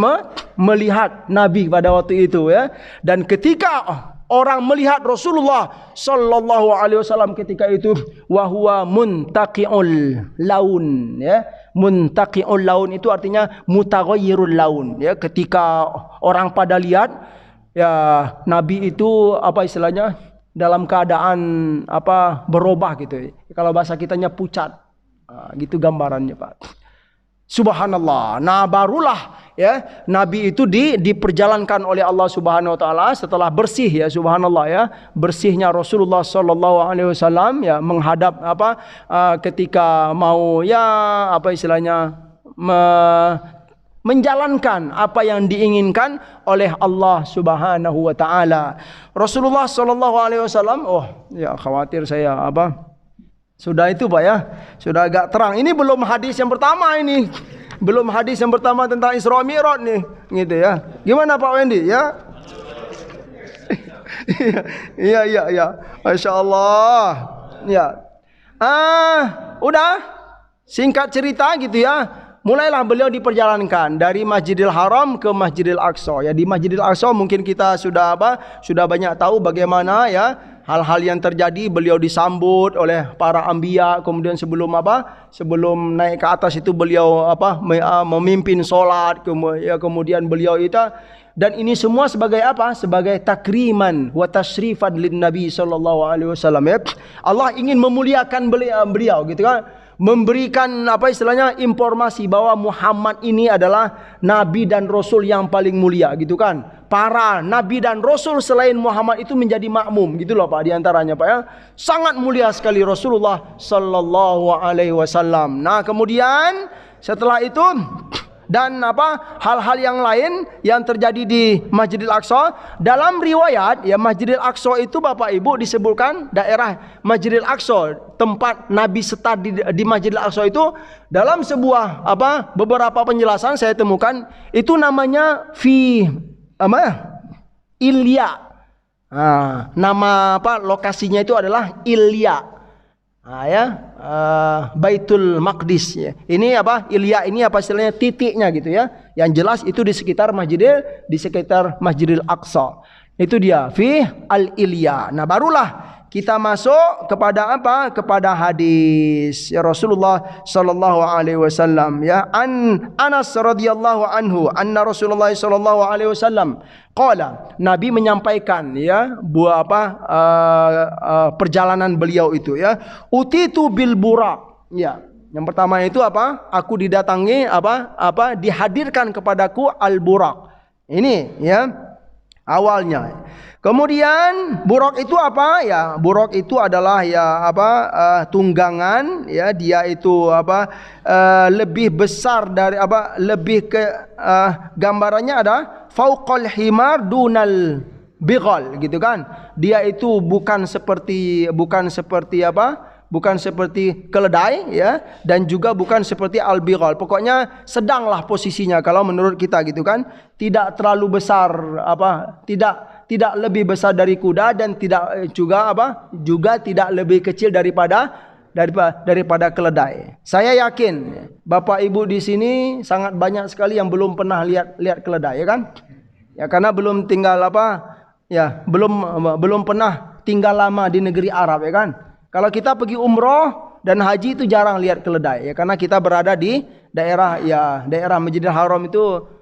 melihat Nabi pada waktu itu ya. Dan ketika orang melihat Rasulullah sallallahu alaihi wasallam ketika itu, wa huwa muntaqiul laun ya. Muntaqiul laun itu artinya mutaghayyirul laun ya. Ketika orang pada lihat ya Nabi itu dalam keadaan berubah gitu. Kalau bahasa kitanya pucat Gitu gambarannya, Pak. Subhanallah. Nah, barulah ya Nabi itu diperjalankan oleh Allah Subhanahu wa taala setelah bersih ya, subhanallah ya. Bersihnya Rasulullah sallallahu alaihi wasallam ya menghadap ketika mau ya apa istilahnya menjalankan apa yang diinginkan oleh Allah Subhanahu wa taala. Rasulullah sallallahu alaihi wasallam, ya khawatir saya sudah itu Pak ya, sudah agak terang. Ini belum hadis yang pertama ini. Belum hadis yang pertama tentang Isra Mi'raj nih, gitu ya. Gimana Pak Wendy ya? Iya. Masya Allah. Ya. Udah. Singkat cerita gitu ya. Mulailah beliau diperjalankan dari Masjidil Haram ke Masjidil Aqsa. Ya, di Masjidil Aqsa mungkin kita sudah banyak tahu bagaimana ya hal-hal yang terjadi. Beliau disambut oleh para anbiya, kemudian sebelum naik ke atas itu beliau memimpin solat, kemudian beliau itu, dan ini semua sebagai sebagai takriman wa tashrifan lin Nabi sallallahu alaihi wasallam ya. Allah ingin memuliakan beliau gitu kan, memberikan informasi bahwa Muhammad ini adalah nabi dan rasul yang paling mulia gitu kan. Para nabi dan rasul selain Muhammad itu menjadi makmum gitu loh Pak, diantaranya Pak ya. Sangat mulia sekali Rasulullah sallallahu alaihi wasallam. Nah, kemudian setelah itu dan hal-hal yang lain yang terjadi di Masjidil Aqsa. Dalam riwayat ya, Masjidil Aqsa itu Bapak Ibu disebutkan daerah Masjidil Aqsa, tempat Nabi setat di Masjidil Aqsa itu, dalam sebuah beberapa penjelasan saya temukan itu namanya Ilya. Nama lokasinya itu adalah Ilya. Baitul Maqdis ya. Ini Ilya ini istilahnya titiknya gitu ya. Yang jelas itu di sekitar Masjidil Aqsa. Itu dia fi al-Ilya. Nah, barulah kita masuk kepada kepada hadis ya Rasulullah sallallahu alaihi wasallam ya. Anas radhiyallahu anhu anna Rasulullah sallallahu alaihi wasallam qala, Nabi menyampaikan ya perjalanan beliau itu ya, utitu bil buraq ya. Yang pertama itu aku didatangi dihadirkan kepadaku al buraq. Ini ya awalnya. Kemudian buraq itu ya? Buraq itu adalah ya tunggangan ya, dia itu lebih besar dari lebih ke gambarannya ada fauqal himar dunal bighal gitu kan. Dia itu bukan seperti keledai ya, dan juga bukan seperti al-bighal. Pokoknya sedanglah posisinya kalau menurut kita gitu kan. Tidak terlalu besar tidak lebih besar dari kuda, dan tidak juga tidak lebih kecil daripada keledai. Saya yakin Bapak Ibu di sini sangat banyak sekali yang belum pernah lihat keledai ya kan? Ya, karena belum tinggal belum pernah tinggal lama di negeri Arab ya kan? Kalau kita pergi umroh dan haji itu jarang lihat keledai ya, karena kita berada di daerah Masjidil Haram itu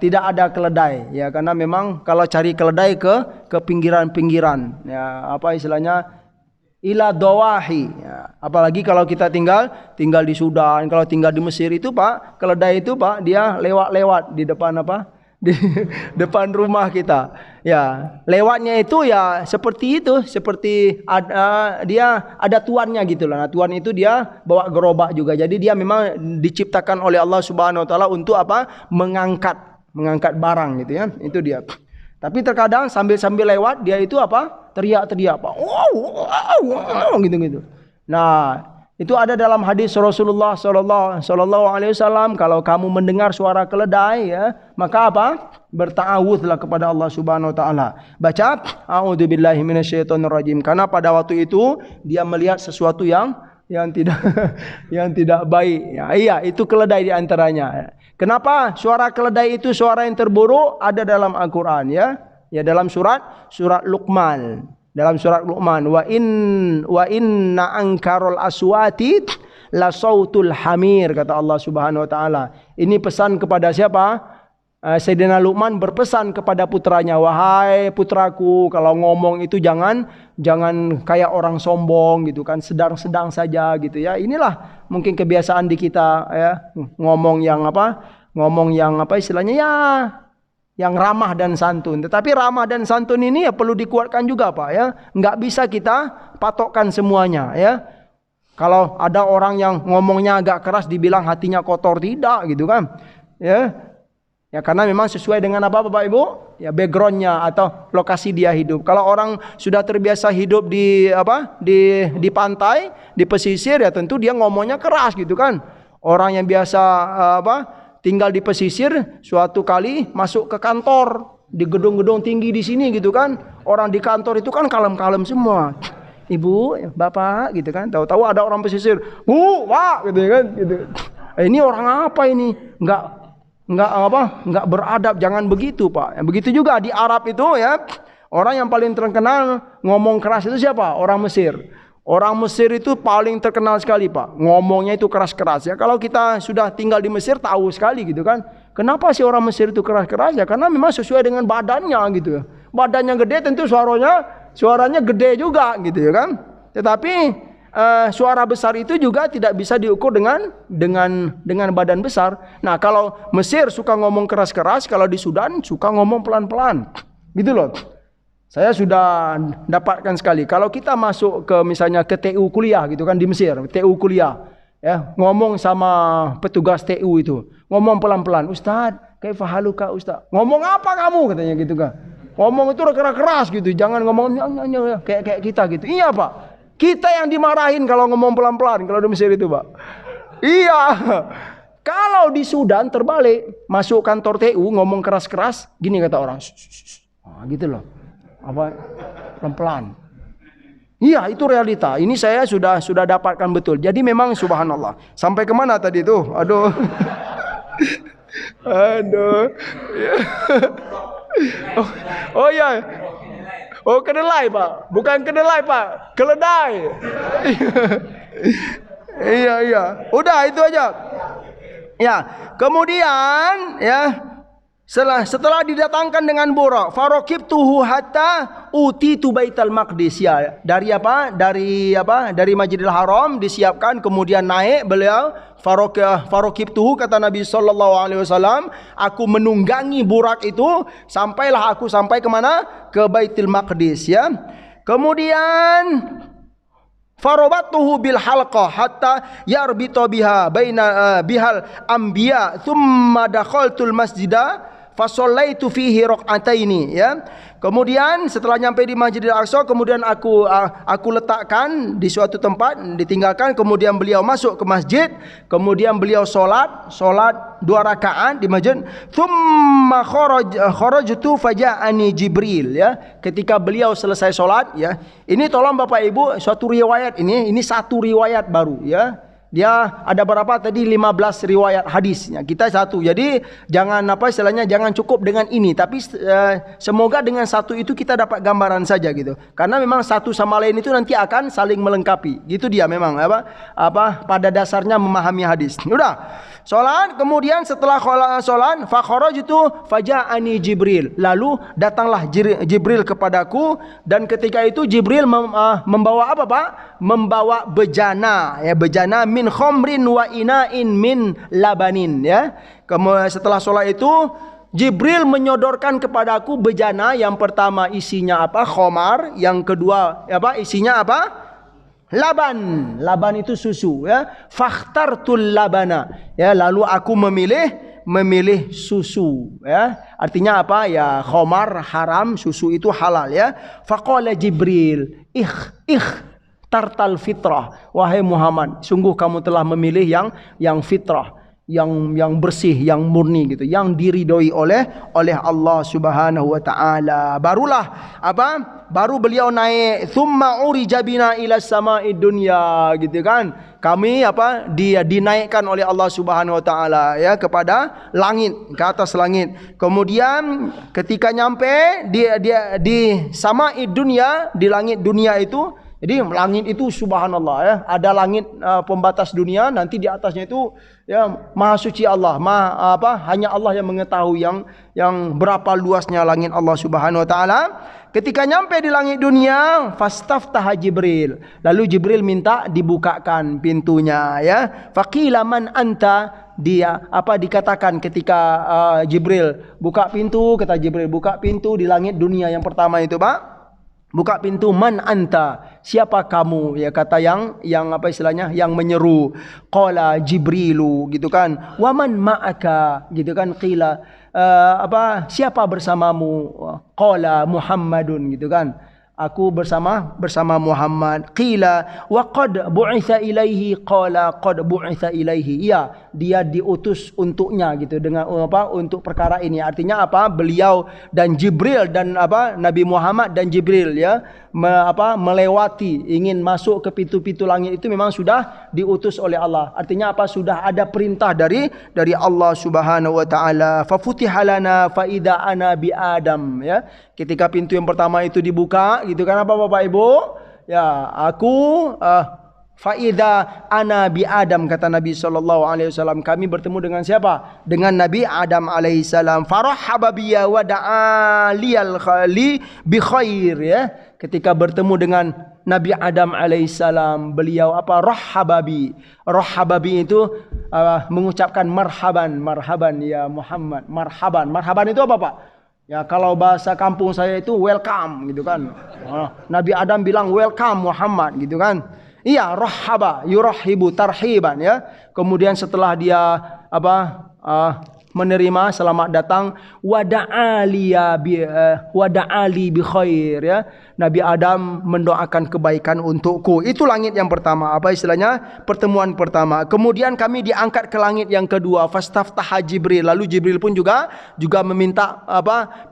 tidak ada keledai ya, karena memang kalau cari keledai ke pinggiran-pinggiran ya, istilahnya ila dawahi ya. Apalagi kalau kita tinggal di Sudan, kalau tinggal di Mesir itu Pak, keledai itu Pak dia lewat di depan di depan rumah kita ya. Lewatnya itu ya seperti dia ada tuannya gitu lah. Nah, tuan itu dia bawa gerobak juga. Jadi dia memang diciptakan oleh Allah Subhanahu wa taala untuk mengangkat barang gitu ya. Itu dia. Tapi terkadang sambil lewat dia itu teriak-teriak wow gitu. Nah, itu ada dalam hadis Rasulullah sallallahu alaihi wasallam, kalau kamu mendengar suara keledai ya, maka berta'awudzulah kepada Allah Subhanahu wa taala. Baca a'udzubillahi minasyaitonirrajim, karena pada waktu itu dia melihat sesuatu yang tidak baik. Ya, iya, itu keledai di antaranya. Kenapa suara keledai itu suara yang terburuk? Ada dalam Al-Qur'an ya. Ya, dalam surat Luqman. Dalam surat Luqman, wa inna ankarul aswati la sautul hamir, kata Allah Subhanahu wa taala. Ini pesan kepada siapa? Sayyidina Luqman berpesan kepada putranya, wahai putraku, kalau ngomong itu jangan kayak orang sombong gitu kan, sedang-sedang saja gitu ya. Inilah mungkin kebiasaan di kita ya, ngomong yang apa istilahnya ya, yang ramah dan santun. Tetapi ramah dan santun ini ya perlu dikuatkan juga Pak ya. Nggak bisa kita patokkan semuanya ya. Kalau ada orang yang ngomongnya agak keras dibilang hatinya kotor, tidak gitu kan. Ya karena memang sesuai dengan apa Bapak Ibu? Ya backgroundnya atau lokasi dia hidup. Kalau orang sudah terbiasa hidup di pantai, di pesisir, ya tentu dia ngomongnya keras gitu kan. Orang yang biasa tinggal di pesisir, suatu kali masuk ke kantor di gedung-gedung tinggi di sini gitu kan. Orang di kantor itu kan kalem-kalem semua. Ibu, Bapak gitu kan. Tahu-tahu ada orang pesisir, Bu, Pak gitu kan gitu. Ini orang apa ini? Enggak beradab, jangan begitu Pak. Begitu juga di Arab itu ya, orang yang paling terkenal ngomong keras itu siapa? Orang Mesir. Orang Mesir itu paling terkenal sekali Pak, ngomongnya itu keras-keras ya. Kalau kita sudah tinggal di Mesir tahu sekali gitu kan. Kenapa sih orang Mesir itu keras-keras ya? Karena memang sesuai dengan badannya gitu. Badannya gede tentu suaranya gede juga gitu ya kan. Tetapi suara besar itu juga tidak bisa diukur dengan badan besar. Nah, kalau Mesir suka ngomong keras-keras, kalau di Sudan suka ngomong pelan-pelan. Gitu loh. Saya sudah dapatkan sekali. Kalau kita masuk ke misalnya ke TU kuliah gitu kan di Mesir, TU kuliah, ya, ngomong sama petugas TU itu, ngomong pelan-pelan, "Ustaz, kaifa haluka, Ustaz?" "Ngomong apa kamu?" katanya gitu kan. Ngomong itu keras-keras gitu, jangan ngomong kayak kita gitu. Iya, Pak. Kita yang dimarahin kalau ngomong pelan-pelan kalau di Mesir itu, Pak. Iya. Kalau di Sudan terbalik, masuk kantor TU ngomong keras-keras, gini kata orang. Nah, gitu loh. Pelan-pelan. Iya, itu realita. Ini saya sudah dapatkan betul. Jadi memang subhanallah. Sampai kemana tadi itu? Aduh. Aduh. Oh iya. Oh, kedelai Pak, bukan kedelai Pak, keledai. Iya. Udah itu aja. Ya, kemudian ya setelah didatangkan dengan Burak, faraqibtuhu hatta utitu Baitul Maqdis ya. Dari Masjidil Haram disiapkan, kemudian naik beliau. Faraqibtuhu kata Nabi sallallahu alaihi wasallam, aku menunggangi Burak itu sampailah aku sampai ke mana? Ke Baitul Maqdis ya. Kemudian farabatuhu bil halqah hatta yarbita biha bihal anbiya thumma dakhaltul masjidah fasallaitu fihi raq'ataini ya. Kemudian setelah nyampe di Masjidil Aqsa, kemudian aku letakkan di suatu tempat, ditinggalkan, kemudian beliau masuk ke masjid, kemudian beliau salat 2 rakaat di masjid. Tsumma kharajtu faja'ani Jibril ya. Ketika beliau selesai salat ya. Ini tolong Bapak Ibu, suatu riwayat ini satu riwayat baru ya. Dia ada berapa tadi? 15 riwayat hadisnya. Kita satu. Jadi jangan jangan cukup dengan ini, tapi semoga dengan satu itu kita dapat gambaran saja gitu. Karena memang satu sama lain itu nanti akan saling melengkapi. Gitu dia memang pada dasarnya memahami hadis. Udah. Salat, kemudian setelah salat fa kharajtu faja'ani Jibril. Lalu datanglah Jibril kepadaku, dan ketika itu Jibril membawa apa, Pak? Membawa bejana ya, bejana min khomrin wa ina'in min labanin ya. Kemudian setelah sholat itu Jibril menyodorkan kepadaku bejana. Yang pertama isinya apa? Khomar. Yang kedua isinya apa? Laban. Laban itu susu ya. Fakhtartul labana ya. Lalu aku memilih susu ya. Artinya apa ya? Khomar haram, susu itu halal ya. Faqala Jibril tartal fitrah, wahai Muhammad, sungguh kamu telah memilih yang fitrah, yang bersih, yang murni gitu, yang diridhoi oleh Allah Subhanahu wa taala. Baru beliau naik, tsumma urija bina ila sama'id dunya gitu kan. Kami dia dinaikkan oleh Allah Subhanahu wa taala ya kepada langit, ke atas langit. Kemudian ketika nyampe di sama'id dunya, di langit dunia itu Jadi langit itu subhanallah ya, ada langit pembatas dunia, nanti di atasnya itu ya maha suci Allah, hanya Allah yang mengetahui yang berapa luasnya langit Allah Subhanahu wa taala. Ketika nyampe di langit dunia, fastaftaha Jibril. Lalu Jibril minta dibukakan pintunya ya. Faqila man anta? Dikatakan ketika Jibril buka pintu, kata Jibril buka pintu di langit dunia yang pertama itu, Pak. Buka pintu, man anta, siapa kamu? Ya kata yang apa istilahnya, yang menyeru. Qala Jibrilu, gitu kan. Wa man ma'aka, gitu kan. Qila siapa bersamamu? Qala Muhammadun, gitu kan. Aku bersama Muhammad. Qila wa qad bu'itha ilaihi, qala qad bu'itha ilaihi. Ya, dia diutus untuknya gitu, dengan untuk perkara ini. Artinya apa? Beliau dan Jibril dan Nabi Muhammad dan Jibril ya melewati, ingin masuk ke pintu-pintu langit itu memang sudah diutus oleh Allah. Artinya apa? Sudah ada perintah dari Allah Subhanahu wa taala. Fa futihalana fa idza ana bi Adam ya. Ketika pintu yang pertama itu dibuka, gitu kan apa Bapak Ibu? Ya, aku faida ana bi Adam, kata Nabi SAW. Kami bertemu dengan siapa? Dengan Nabi Adam alaihissalam. Farahaba biya wa da'a liyal khali bi khair ya. Ketika bertemu dengan Nabi Adam alaihissalam, beliau rahababi. Rahababi itu mengucapkan marhaban ya Muhammad. Marhaban itu apa Pak? Ya kalau bahasa kampung saya itu welcome gitu kan. Nabi Adam bilang welcome Muhammad gitu kan. Iya, rahaba, yurahibu tarhiban ya. Kemudian setelah dia menerima selamat datang, wada'ali bi khair ya. Nabi Adam mendoakan kebaikan untukku. Itu langit yang pertama, apa istilahnya? Pertemuan pertama. Kemudian kami diangkat ke langit yang kedua, fastaftaha Jibril. Lalu Jibril pun juga meminta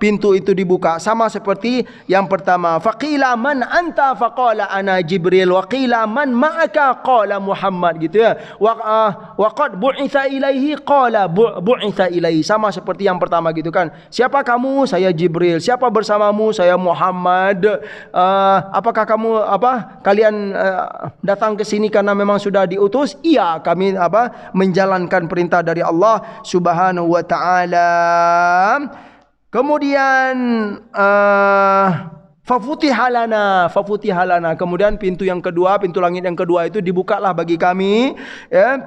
pintu itu dibuka, sama seperti yang pertama. Faqila man anta? Faqala ana Jibril. Wa qila man ma'aka? Qala Muhammad, gitu ya. Wa qad bu'itha ilaihi? Qala bu'itha ilaihi. Sama seperti yang pertama gitu kan. Siapa kamu? Saya Jibril. Siapa bersamamu? Saya Muhammad. Apakah kamu kalian datang ke sini karena memang sudah diutus? Iya, kami menjalankan perintah dari Allah Subhanahu wa taala. Kemudian fafutihalana. Kemudian pintu yang kedua, pintu langit yang kedua itu dibukalah bagi kami ya.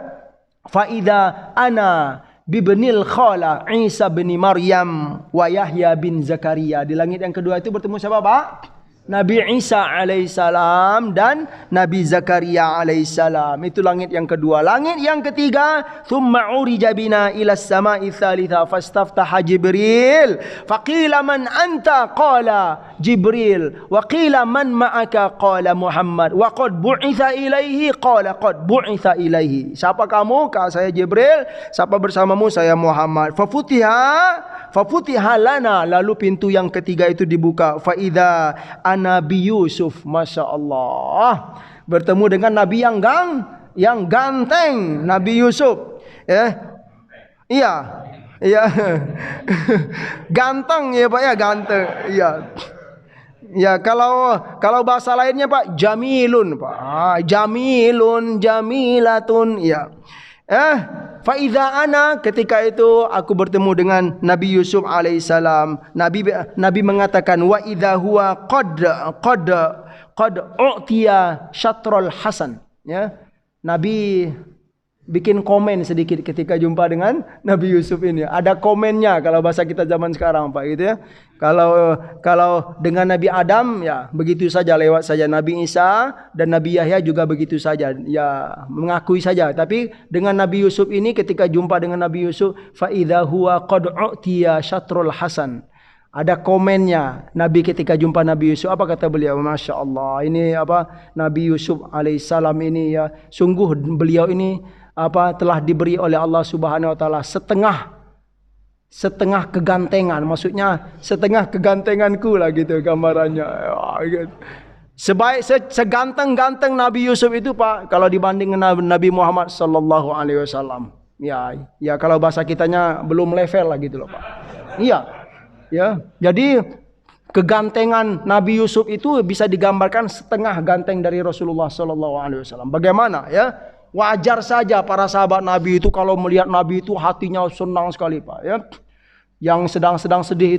Faida ana bibnil khala Isa bin Maryam wa Yahya bin Zakaria. Di langit yang kedua itu bertemu siapa Pak? Nabi Isa alaihissalam dan Nabi Zakaria alaihissalam. Itu langit yang kedua. Langit yang ketiga, thumma urija bina ila as-sama'i tsalitsa fastaftaha Jibril. Faqila man anta? Qala Jibril. Wa qila man ma'aka? Qala Muhammad. Wa qad bu'itha ilaihi? Qala qad bu'itha ilaihi. Siapa kamu? Kata saya Jibril. Siapa bersamamu? Saya Muhammad. Fafutiha lana. Lalu pintu yang ketiga itu dibuka. Fa idza Nabi Yusuf, Masya Allah, bertemu dengan Nabi yang ganteng, Nabi Yusuf iya ganteng ya Pak ya, ganteng ya. Kalau bahasa lainnya Pak, jamilun Pak, jamilatun ya. Faiza ana, ketika itu aku bertemu dengan Nabi Yusuf alaihissalam. Nabi mengatakan wa idza huwa qad u'tiya syatrul hasan ya. Nabi bikin komen sedikit ketika jumpa dengan Nabi Yusuf ini. Ada komennya kalau bahasa kita zaman sekarang Pak gitu ya. Kalau dengan Nabi Adam ya begitu saja, lewat saja. Nabi Isa dan Nabi Yahya juga begitu saja ya, mengakui saja. Tapi dengan Nabi Yusuf ini, ketika jumpa dengan Nabi Yusuf, fa idza huwa qad u'tiya syatrul hasan. Ada komennya Nabi ketika jumpa Nabi Yusuf. Apa kata beliau? Masya Allah, ini Nabi Yusuf alaihissalam ini ya, sungguh beliau ini telah diberi oleh Allah Subhanahu wa taala setengah kegantengan, maksudnya setengah kegantenganku lah gitu gambarannya. Seganteng-ganteng Nabi Yusuf itu Pak, kalau dibanding Nabi Muhammad sallallahu alaihi wasallam. Ya kalau bahasa kitanya belum level lah gitu loh Pak. Iya. Ya, jadi kegantengan Nabi Yusuf itu bisa digambarkan setengah ganteng dari Rasulullah sallallahu alaihi wasallam. Bagaimana ya? Wajar saja para sahabat Nabi itu kalau melihat Nabi itu hatinya senang sekali, Pak ya. Yang sedang sedih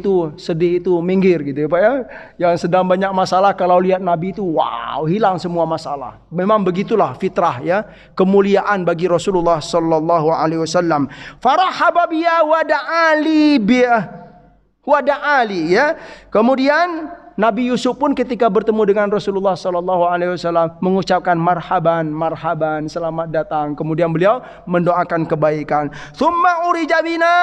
itu minggir gitu ya Pak ya. Yang sedang banyak masalah kalau lihat Nabi itu wow, hilang semua masalah. Memang begitulah fitrah ya, kemuliaan bagi Rasulullah sallallahu alaihi wasallam. Farahaba biya wa da'ali ya. Kemudian Nabi Yusuf pun ketika bertemu dengan Rasulullah sallallahu alaihi wasallam mengucapkan marhaban, marhaban, selamat datang. Kemudian beliau mendoakan kebaikan. Tsumma urija bina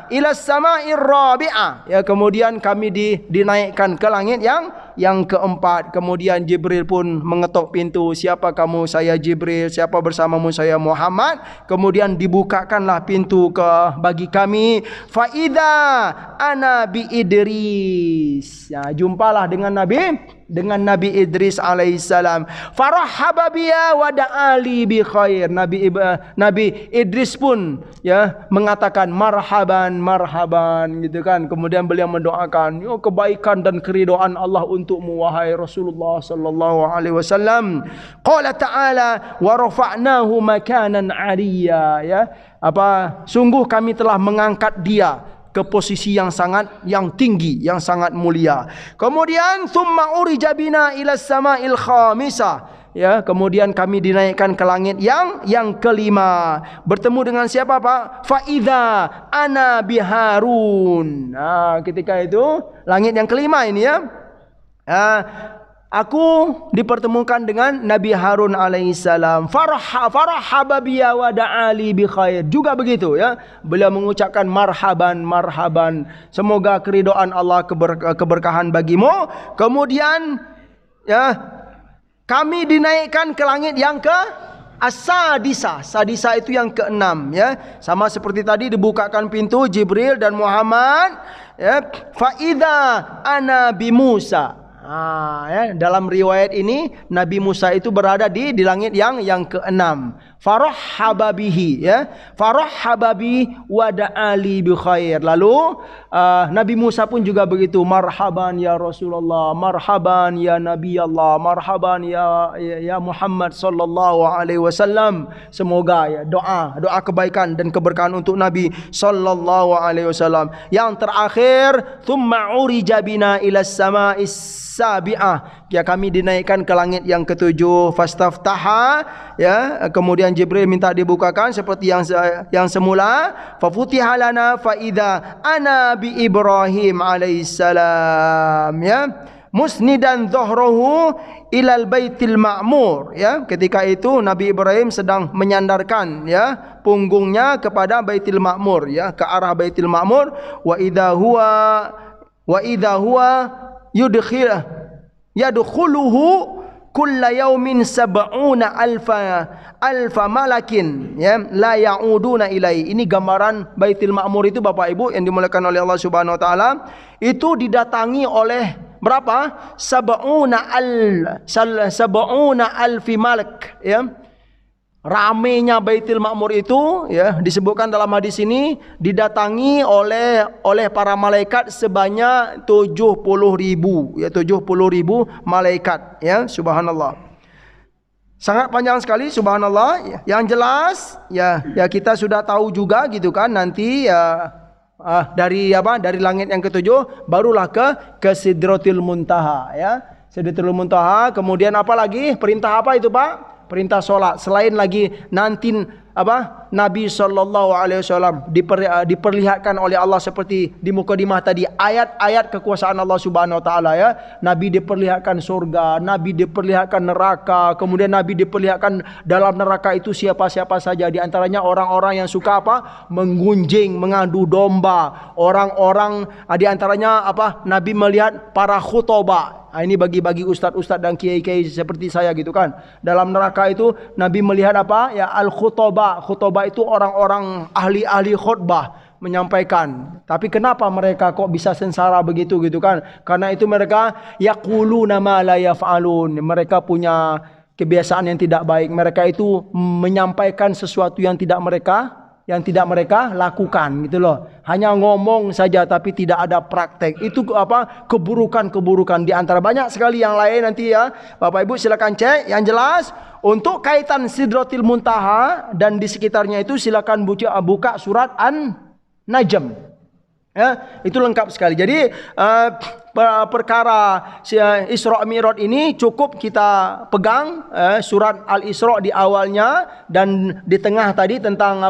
ila sama'ir rabi'ah. Ya, kemudian kami dinaikkan ke langit yang keempat. Kemudian Jibril pun mengetuk pintu. Siapa kamu? Saya Jibril. Siapa bersamamu? Saya Muhammad. Kemudian dibukakanlah pintu bagi kami. Fa idza ana bi Idris. Ya, jumpalah dengan Nabi Idris alaihissalam. Farahaba biya wa da'ali bi khair. Nabi Idris pun ya mengatakan marhaban, marhaban gitu kan. Kemudian beliau mendoakan kebaikan dan keridhaan Allah untukmu wahai Rasulullah sallallahu alaihi wasallam. Qala ta'ala wa rafa'nahu makanan 'aliyya ya. Sungguh kami telah mengangkat dia ke posisi yang tinggi, yang sangat mulia. Kemudian tsumma urija bina ila sama'il khamisah. Ya, kemudian kami dinaikkan ke langit yang kelima. Bertemu dengan siapa, Pak? Fa idza ana biharun. Nah, ketika itu langit yang kelima ini ya. Aku dipertemukan dengan Nabi Harun alaihissalam. Farahaba biya wa da'ali bi khair. Juga begitu ya. Beliau mengucapkan marhaban, marhaban. Semoga keridhaan Allah, keberkahan bagimu. Kemudian ya, kami dinaikkan ke langit yang ke as-sadisa. Sadisa itu yang keenam ya. Sama seperti tadi dibukakan pintu Jibril dan Muhammad ya. Fa idza ana bi Musa. Ya, dalam riwayat ini Nabi Musa itu berada di langit yang keenam. Farahaba bihi ya. Farahaba bi wa da'ali bi khair. Lalu Nabi Musa pun juga begitu. Marhaban ya Rasulullah, marhaban ya Nabi Allah, marhaban ya Muhammad sallallahu alaihi wasallam. Semoga ya doa kebaikan dan keberkahan untuk Nabi sallallahu alaihi wasallam. Yang terakhir, tsumma urija bina ila sama'is sabi'ah. Ya, kami dinaikkan ke langit yang ketujuh. Fastaftaha ya. Kemudian Jibril minta dibukakan seperti yang semula. Fafutiha lana fa idza ana bi Ibrahim alaihissalam ya. Musnidan dhuhruhu ilal baitil ma'mur ya. Ketika itu Nabi Ibrahim sedang menyandarkan ya punggungnya kepada Baitul Ma'mur ya, ke arah Baitul Ma'mur. Wa idza huwa yadkhuluhu kulla yaumin sab'una alfa malakin ya la ya'uduna ilai. Ini gambaran Baitul Ma'mur itu Bapak Ibu yang dimuliakan oleh Allah Subhanahu wa taala. Itu didatangi oleh berapa? Sab'una alfi malak ya. Ramenya Baitul Ma'mur itu ya disebutkan dalam hadis ini didatangi oleh para malaikat sebanyak 70.000 ya, 70.000 malaikat ya, subhanallah. Sangat panjang sekali, subhanallah. Yang jelas ya kita sudah tahu juga gitu kan, nanti ya dari langit yang ketujuh barulah ke Sidratul Muntaha ya. Sidratul Muntaha, kemudian apa lagi? Perintah apa itu, Pak? Perintah solat. Selain lagi nanti Nabi SAW diperlihatkan oleh Allah seperti di mukadimah tadi, ayat-ayat kekuasaan Allah Subhanahu wa taala ya. Nabi diperlihatkan surga, Nabi diperlihatkan neraka, kemudian Nabi diperlihatkan dalam neraka itu siapa-siapa saja, di antaranya orang-orang yang suka menggunjing, mengadu domba. Orang-orang di antaranya Nabi melihat para khutbah. Ini bagi ustaz-ustaz dan kiai-kiai seperti saya gitu kan. Dalam neraka itu Nabi melihat ya al-khutbah. Khutbah itu orang-orang ahli khutbah menyampaikan. Tapi kenapa mereka kok bisa sengsara begitu gitu kan? Karena itu mereka yaquluna ma la yaf'alun. Mereka punya kebiasaan yang tidak baik. Mereka itu menyampaikan sesuatu yang tidak mereka yang tidak mereka lakukan gitu loh. Hanya ngomong saja tapi tidak ada praktek. Itu keburukan-keburukan di antara banyak sekali yang lain nanti ya. Bapak Ibu silakan cek. Yang jelas untuk kaitan Sidratil Muntaha dan di sekitarnya itu silakan buka surat An-Najm. Ya, itu lengkap sekali. Jadi perkara Isra Mi'raj ini cukup kita pegang surat Al-Isra di awalnya dan di tengah tadi tentang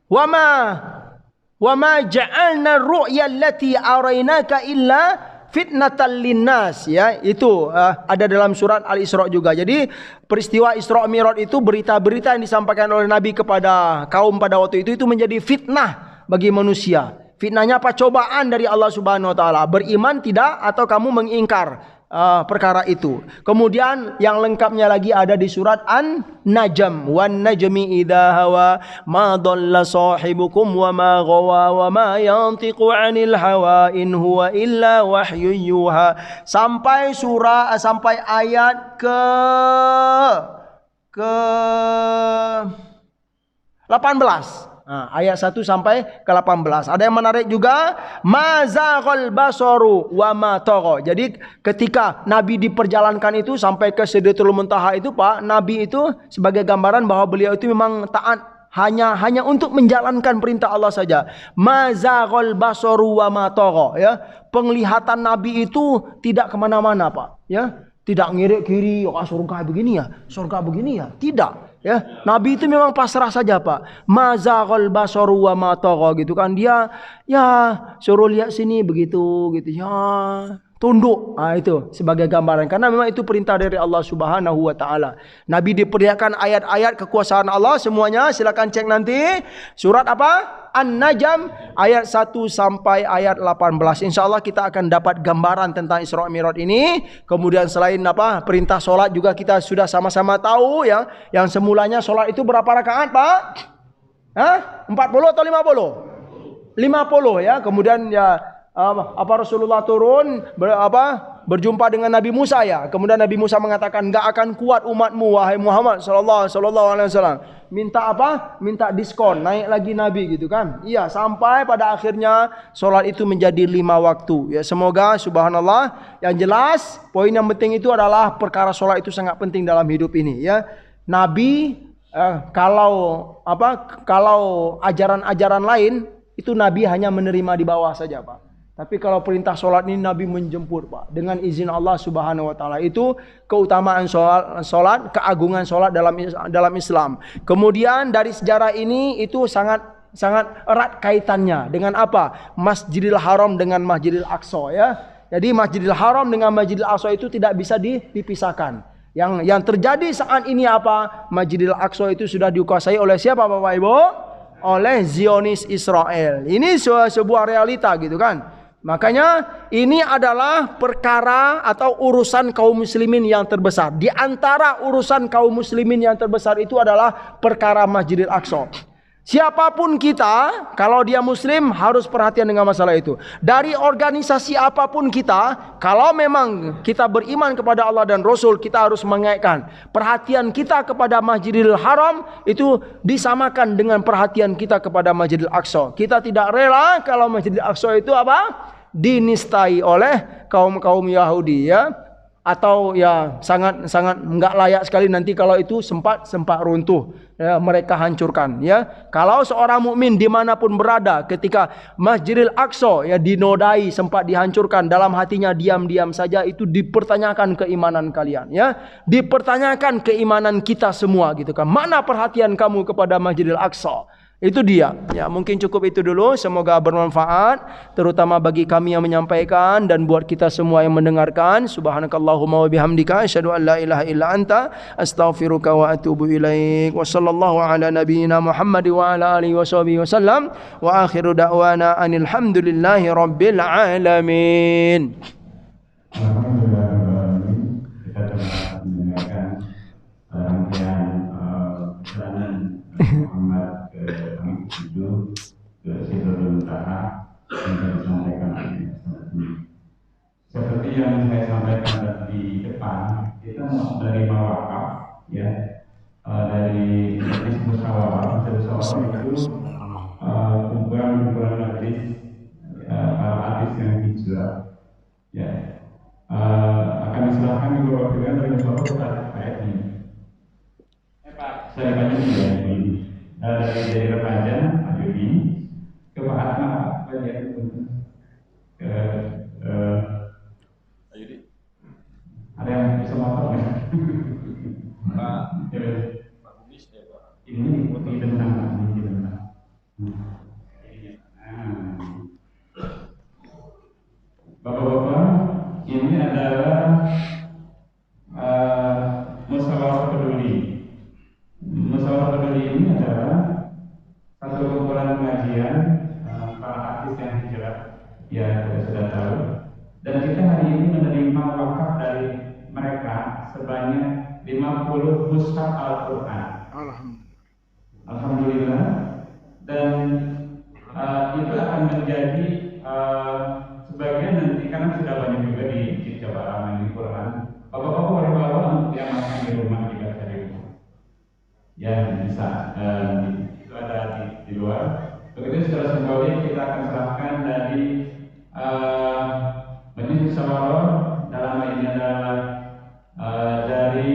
wama ja'alna ru'ya allati arainaka illa fitnatan linnas, ya, itu ada dalam surat Al-Isra juga. Jadi peristiwa Isra Mi'raj itu berita-berita yang disampaikan oleh Nabi kepada kaum pada waktu itu menjadi fitnah bagi manusia. Fitnahnya apa? Cobaan dari Allah Subhanahu wa taala. Beriman tidak atau kamu mengingkar perkara itu. Kemudian yang lengkapnya lagi ada di surat An-Najm. Wan najmi idza hawa ma dhalla sahibukum wa ma ghawa wa ma yantiqu 'anil hawa in huwa illa wahyu yuha. Sampai ayat ke 18. Ayat 1 sampai ke 18. Ada yang menarik juga, mazaghal basaru wa ma tagha. Jadi ketika Nabi diperjalankan itu sampai ke Sidratul Muntaha itu, Pak, Nabi itu sebagai gambaran bahwa beliau itu memang taat hanya untuk menjalankan perintah Allah saja. Mazaghal basaru wa ma tagha, ya. Penglihatan Nabi itu tidak kemana-mana, Pak, ya. Tidak ngirik kiri, surga begini ya, surga begini ya. Tidak. Ya, Nabi itu memang pasrah saja, Pak. Mazaghal basaru wa ma tagha gitu kan. Dia ya suruh lihat sini begitu gitu. Ya, tunduk. Itu sebagai gambaran karena memang itu perintah dari Allah Subhanahu wa taala. Nabi diperlihatkan ayat-ayat kekuasaan Allah semuanya. Silakan cek nanti surat apa? An-Najm ayat 1 sampai ayat 18. Insyaallah kita akan dapat gambaran tentang Isra Mi'raj ini. Kemudian selain perintah solat juga kita sudah sama-sama tahu ya. Yang semulanya solat itu berapa rakaat, Pak? 40 atau 50? 50 ya. Kemudian ya Rasulullah turun berjumpa dengan Nabi Musa ya. Kemudian Nabi Musa mengatakan, enggak akan kuat umatmu wahai Muhammad sallallahu alaihi wasallam. Minta minta diskon, naik lagi Nabi gitu kan. Iya, sampai pada akhirnya solat itu menjadi 5 waktu. Ya, semoga subhanallah yang jelas poin yang penting itu adalah perkara solat itu sangat penting dalam hidup ini ya. Nabi kalau ajaran-ajaran lain itu Nabi hanya menerima di bawah saja, Pak. Tapi kalau perintah solat ini Nabi menjemput, Pak. Dengan izin Allah Subhanahu wa taala. Itu keutamaan solat, keagungan solat dalam Islam. Kemudian dari sejarah ini itu sangat erat kaitannya dengan apa? Masjidil Haram dengan Masjidil Aqsa ya. Jadi Masjidil Haram dengan Masjidil Aqsa itu tidak bisa dipisahkan. Yang terjadi saat ini apa? Masjidil Aqsa itu sudah dikuasai oleh siapa, Bapak Ibu? Oleh Zionis Israel. Ini sebuah realita gitu kan. Makanya ini adalah perkara atau urusan kaum muslimin yang terbesar. Di antara urusan kaum muslimin yang terbesar itu adalah perkara Masjidil Aqsa. Siapapun kita, kalau dia muslim harus perhatian dengan masalah itu. Dari organisasi apapun kita, kalau memang kita beriman kepada Allah dan Rasul, kita harus mengaitkan perhatian kita kepada Masjidil Haram itu disamakan dengan perhatian kita kepada Masjidil Aqsa. Kita tidak rela kalau Masjidil Aqsa itu dinistai oleh kaum Yahudi ya, atau ya sangat enggak layak sekali nanti kalau itu sempat runtuh ya, mereka hancurkan ya. Kalau seorang mukmin dimanapun berada ketika Masjidil Aqsa ya dinodai, sempat dihancurkan, dalam hatinya diam-diam saja itu dipertanyakan keimanan kalian ya, dipertanyakan keimanan kita semua gitu kan. Mana perhatian kamu kepada Masjidil Aqsa? Itu dia. Ya, mungkin cukup itu dulu. Semoga bermanfaat terutama bagi kami yang menyampaikan dan buat kita semua yang mendengarkan. Subhanakallahumma wa bihamdika asyhadu an la ilaha illa anta astaghfiruka wa atubu ilaik. Wa sallallahu ala nabiyyina Muhammad wa ala alihi washabihi wasallam. Wa akhiru da'wana anil hamdulillahi rabbil alamin. Alhamdulillah, kita telah mendengarkan rangkaian peranan Muhammad itu ke Sidratul Muntaha yang disampaikan oleh seperti yang saya sampaikan di depan, kita menerima wakaf ya dari musyawarah. Musyawarah itu kumpulan artis, para artis yang hijrah, ya, akan diserahkan ke perwakilan dari musyawarah kepada KPI. Pak, saya banyak dari remaja Pak Yudi ke Pak Atma, Pak Yudi ke Pak Yudi. Ada yang bisa motor nggak? Pak Bugis ya Pak. Ini putih tentang ini tentang. Bapak-bapak, ini adalah musyawarah peduli. Musyawarah peduli ini adalah satu kumpulan pengajian para artis yang hijrah, ya kita sudah tahu. Dan kita hari ini menerima wakaf dari mereka sebanyak 50 mushaf Al-Quran. Alhamdulillah. Dan itu akan menjadi sebagian nanti karena sudah banyak juga di Jawa Barat di Quran. Bapak-bapak boleh bawa untuk yang makan di rumah juga dari rumah. Ya bisa. Itu ada di luar. Begitu secara simbolik kita akan serahkan dari Majelis Musyawarah dalam hal ini adalah dari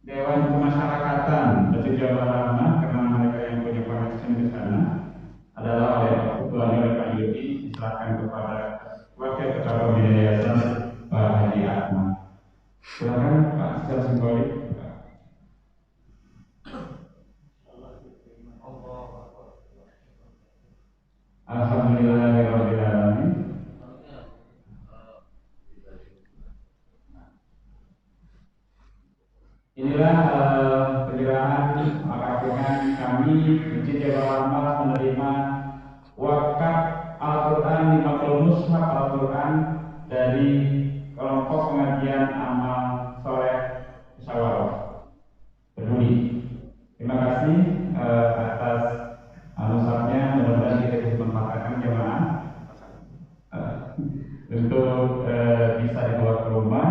Dewan Kemasyarakatan Masjid Jawa Rahmah, karena mereka yang punya connection ke sana adalah oleh ketuanya oleh Pak Yudi, diserahkan kepada Wakil Ketua Pembina Yayasan Pak Haji Ahmad. Silakan Pak secara simbolik. Alhamdulillahirrahmanirrahim. Inilah penyerahan akan kami Masjid Jawa Rahmah menerima wakaf Al-Quran 50 mushaf Al-Quran dari kelompok pengajian amal soleh musyawarah peduli. Terima kasih atas mushafnya, mudah-mudahan kita bisa memanfaatkan jemaah untuk bisa dibawa ke rumah.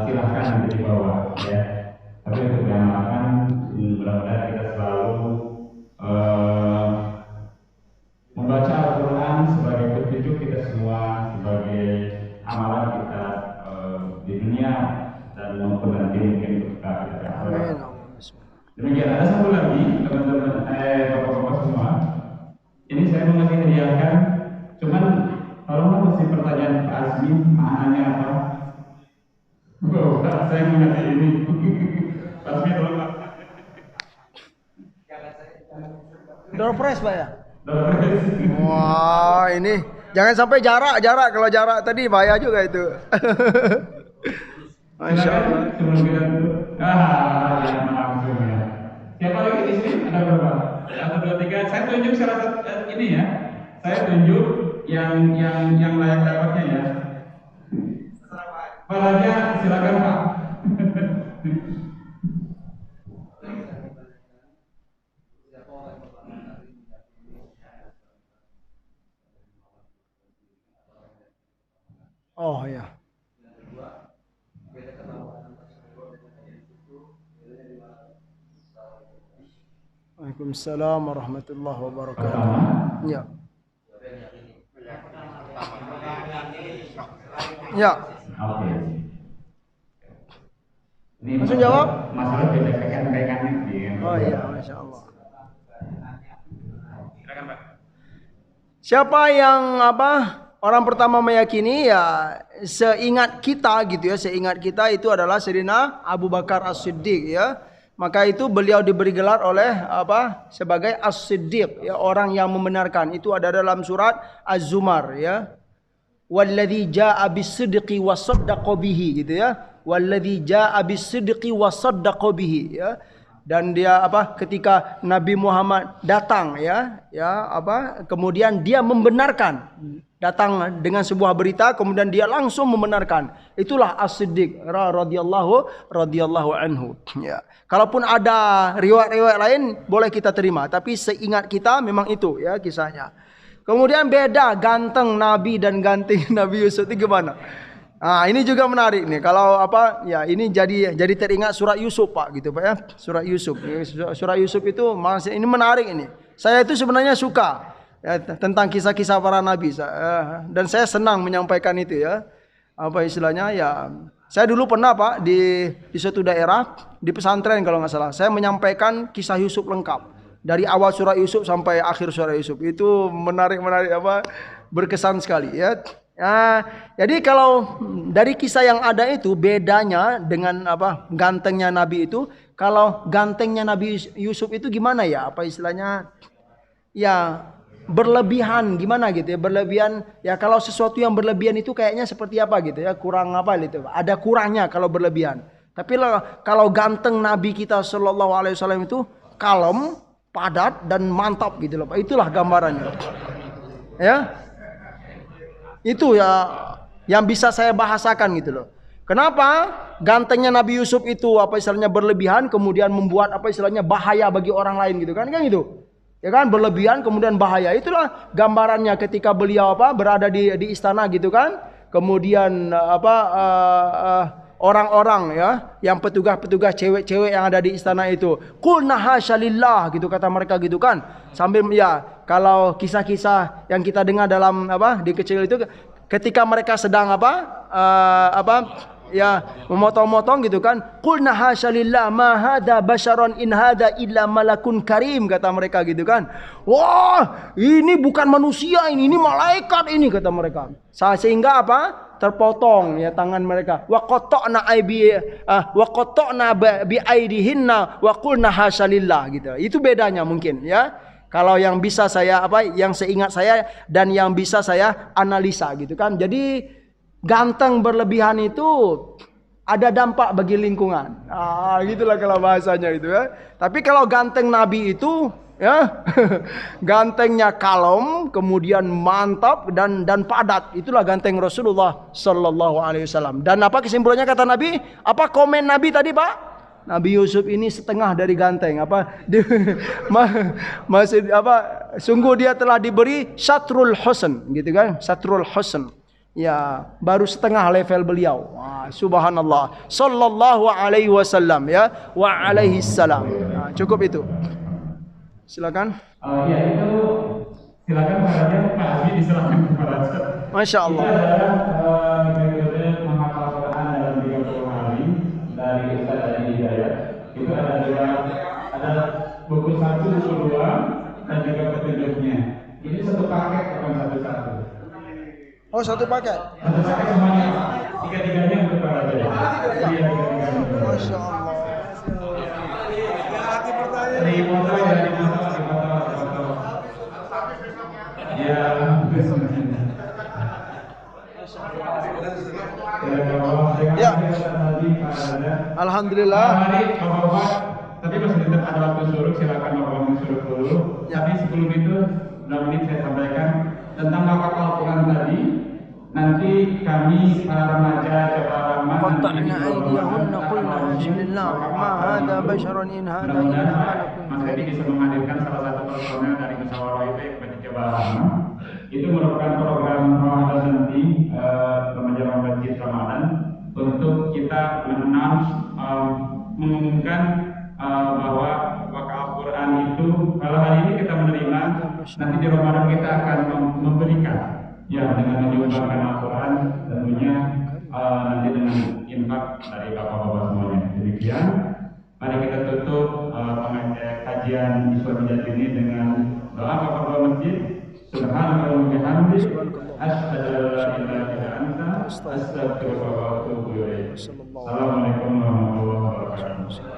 Silahkan nanti dibawa ya. Tapi untuk yang makan, mudah-mudahan kita selalu membaca Al-Quran sebagai petunjuk kita semua, sebagai amalan kita di dunia dan maupun nanti mungkin ketika kita akhirat. Demikian. Ada satu lagi teman-teman, bapak-bapak semua. Ini saya mau ngasih hadiahkan, cuman tolong kasih pertanyaan Pak Azmi, maknanya apa? Oh, saya mau ngasih ini. Pak Azmi tolong Pak. Door prize Pak ya? Wah ini jangan sampai jarak kalau jarak tadi bahaya juga itu. Masya Allah. Siapa lagi di sini? Ada berapa? Satu, dua, tiga. Saya tunjuk salah satu ini ya. Saya tunjuk yang layak dapatnya ya. Pak Raja, silakan Pak. Oh ya. Waalaikumsalam warahmatullahi wabarakatuh. Ya. Ya. Oke. Langsung jawab. Masalah beda pekan-pekannya. Oh iya, masya Allah. Silakan Pak. Siapa yang orang pertama meyakini ya seingat kita gitu ya, seingat kita itu adalah Sayyidina Abu Bakar As-Siddiq ya. Maka itu beliau diberi gelar oleh sebagai As-Siddiq ya, orang yang membenarkan. Itu ada dalam surat Az-Zumar ya. Walladzi jaa'a bis-sidqi wa saddaqa bihi gitu ya. Walladzi jaa'a bis-sidqi wa saddaqa bihi ya. Dan dia ketika Nabi Muhammad datang kemudian dia membenarkan, datang dengan sebuah berita kemudian dia langsung membenarkan. Itulah As-Siddiq radhiyallahu anhu ya. Kalaupun ada riwayat-riwayat lain boleh kita terima, tapi seingat kita memang itu ya kisahnya. Kemudian beda ganteng Nabi dan ganteng Nabi Yusuf itu gimana? Ah, ini juga menarik nih. Kalau apa? Ya, ini jadi teringat surat Yusuf, Pak, gitu, Pak ya. Surat Yusuf. Surat Yusuf itu masih ini menarik ini. Saya itu sebenarnya suka ya, tentang kisah-kisah para nabi. Dan saya senang menyampaikan itu ya. Apa istilahnya ya? Saya dulu pernah, Pak, di suatu daerah di pesantren kalau nggak salah. Saya menyampaikan kisah Yusuf lengkap dari awal surat Yusuf sampai akhir surat Yusuf. Itu menarik apa? Berkesan sekali ya. Nah, jadi kalau dari kisah yang ada itu bedanya dengan apa gantengnya Nabi itu, kalau gantengnya Nabi Yusuf itu gimana ya? Apa istilahnya? Ya berlebihan gimana gitu ya, berlebihan ya, kalau sesuatu yang berlebihan itu kayaknya seperti apa gitu ya, kurang apa gitu. Ada kurangnya kalau berlebihan. Tapi kalau ganteng Nabi kita Shallallahu Alaihi Wasallam itu kalem, padat dan mantap gitu loh. Itulah gambarannya. Ya. Itu ya yang bisa saya bahasakan gitu loh. Kenapa gantengnya Nabi Yusuf itu apa istilahnya berlebihan kemudian membuat apa istilahnya bahaya bagi orang lain gitu kan gitu. Ya kan berlebihan kemudian bahaya. Itulah gambarannya ketika beliau apa berada di istana gitu kan. Kemudian orang-orang ya yang petugas-petugas cewek-cewek yang ada di istana itu qulna hasyalillah gitu kata mereka gitu kan. Sambil ya kalau kisah-kisah yang kita dengar dalam apa di kecil itu ketika mereka sedang ya memotong-motong gitu kan, qulna hasyalillah ma hadza basyaron in hadza illa malakun karim kata mereka gitu kan. Wah, ini bukan manusia ini malaikat ini kata mereka. Sehingga apa? Terpotong ya tangan mereka. Wa qatta'na bi aidihinna wa qulna hasyalillah gitu. Itu bedanya mungkin ya. Kalau yang bisa saya yang seingat saya dan yang bisa saya analisa gitu kan. Jadi ganteng berlebihan itu ada dampak bagi lingkungan. Ah, gitulah kalau bahasanya itu ya. Tapi kalau ganteng Nabi itu ya gantengnya kalem, kemudian mantap dan padat. Itulah ganteng Rasulullah Sallallahu Alaihi Wasallam. Dan apa kesimpulannya kata Nabi? Apa komen Nabi tadi, Pak? Nabi Yusuf ini setengah dari ganteng. Masih sungguh dia telah diberi syatrul husn, gitu kan? Syatrul husn. Ya, baru setengah level beliau. Wah, subhanallah. Sallallahu alaihi wasallam ya, wa alaihi salam. Nah, cukup itu. Silakan. Ya itu silakan Pak Haji diserahkan kepada Ustaz. Masya Allah. Itu adalah metode menghafal Quran dalam 30 hari dari Ustaz Adi Hidayat. Itu ada buku 1, buku 2 dan juga petunjuknya. Ini satu paket bukan satu-satu. Oh, satu paket. Satu paket semuanya. Tiga-tiganya untuk para jemaah. Iya, tiga-tiganya. Masya Allah. Di foto ya, di foto. Ya. Ya. Alhamdulillah. Tapi masih tetap ada waktu suruh, silakan Bapak suruh dulu. Tapi sebelum itu, 6 menit saya sampaikan tentang wakaf Al-Quran tadi. Nanti kami para remaja Jabal Rahman qatta'na aydiyahunna qulna hasyalillah ma hadza basyaron in hadza illa malakun. Mas Edi bisa menghadirkan salah satu personel dari Musyawarah itu kepada Jabal Rahman. Itu merupakan program Ramadan nanti remaja masjid Ramadan untuk kita mengumumkan bahwa wakaf Al-Quran itu kalau hari ini kita menerima, nanti di Ramadan kita akan memberikan ya dengan menyumbangkan Al-Quran tentunya nanti dengan infak dari bapak-bapak semuanya. Demikian, mari kita tutup kajian Iswa Bijat ini dengan doa bapak-bapak masjid. Subhanallah wa bihamdihi asyhadu an la ilaha illa anta astaghfiruka wa atubu ilaik. Assalamualaikum warahmatullahi wabarakatuh.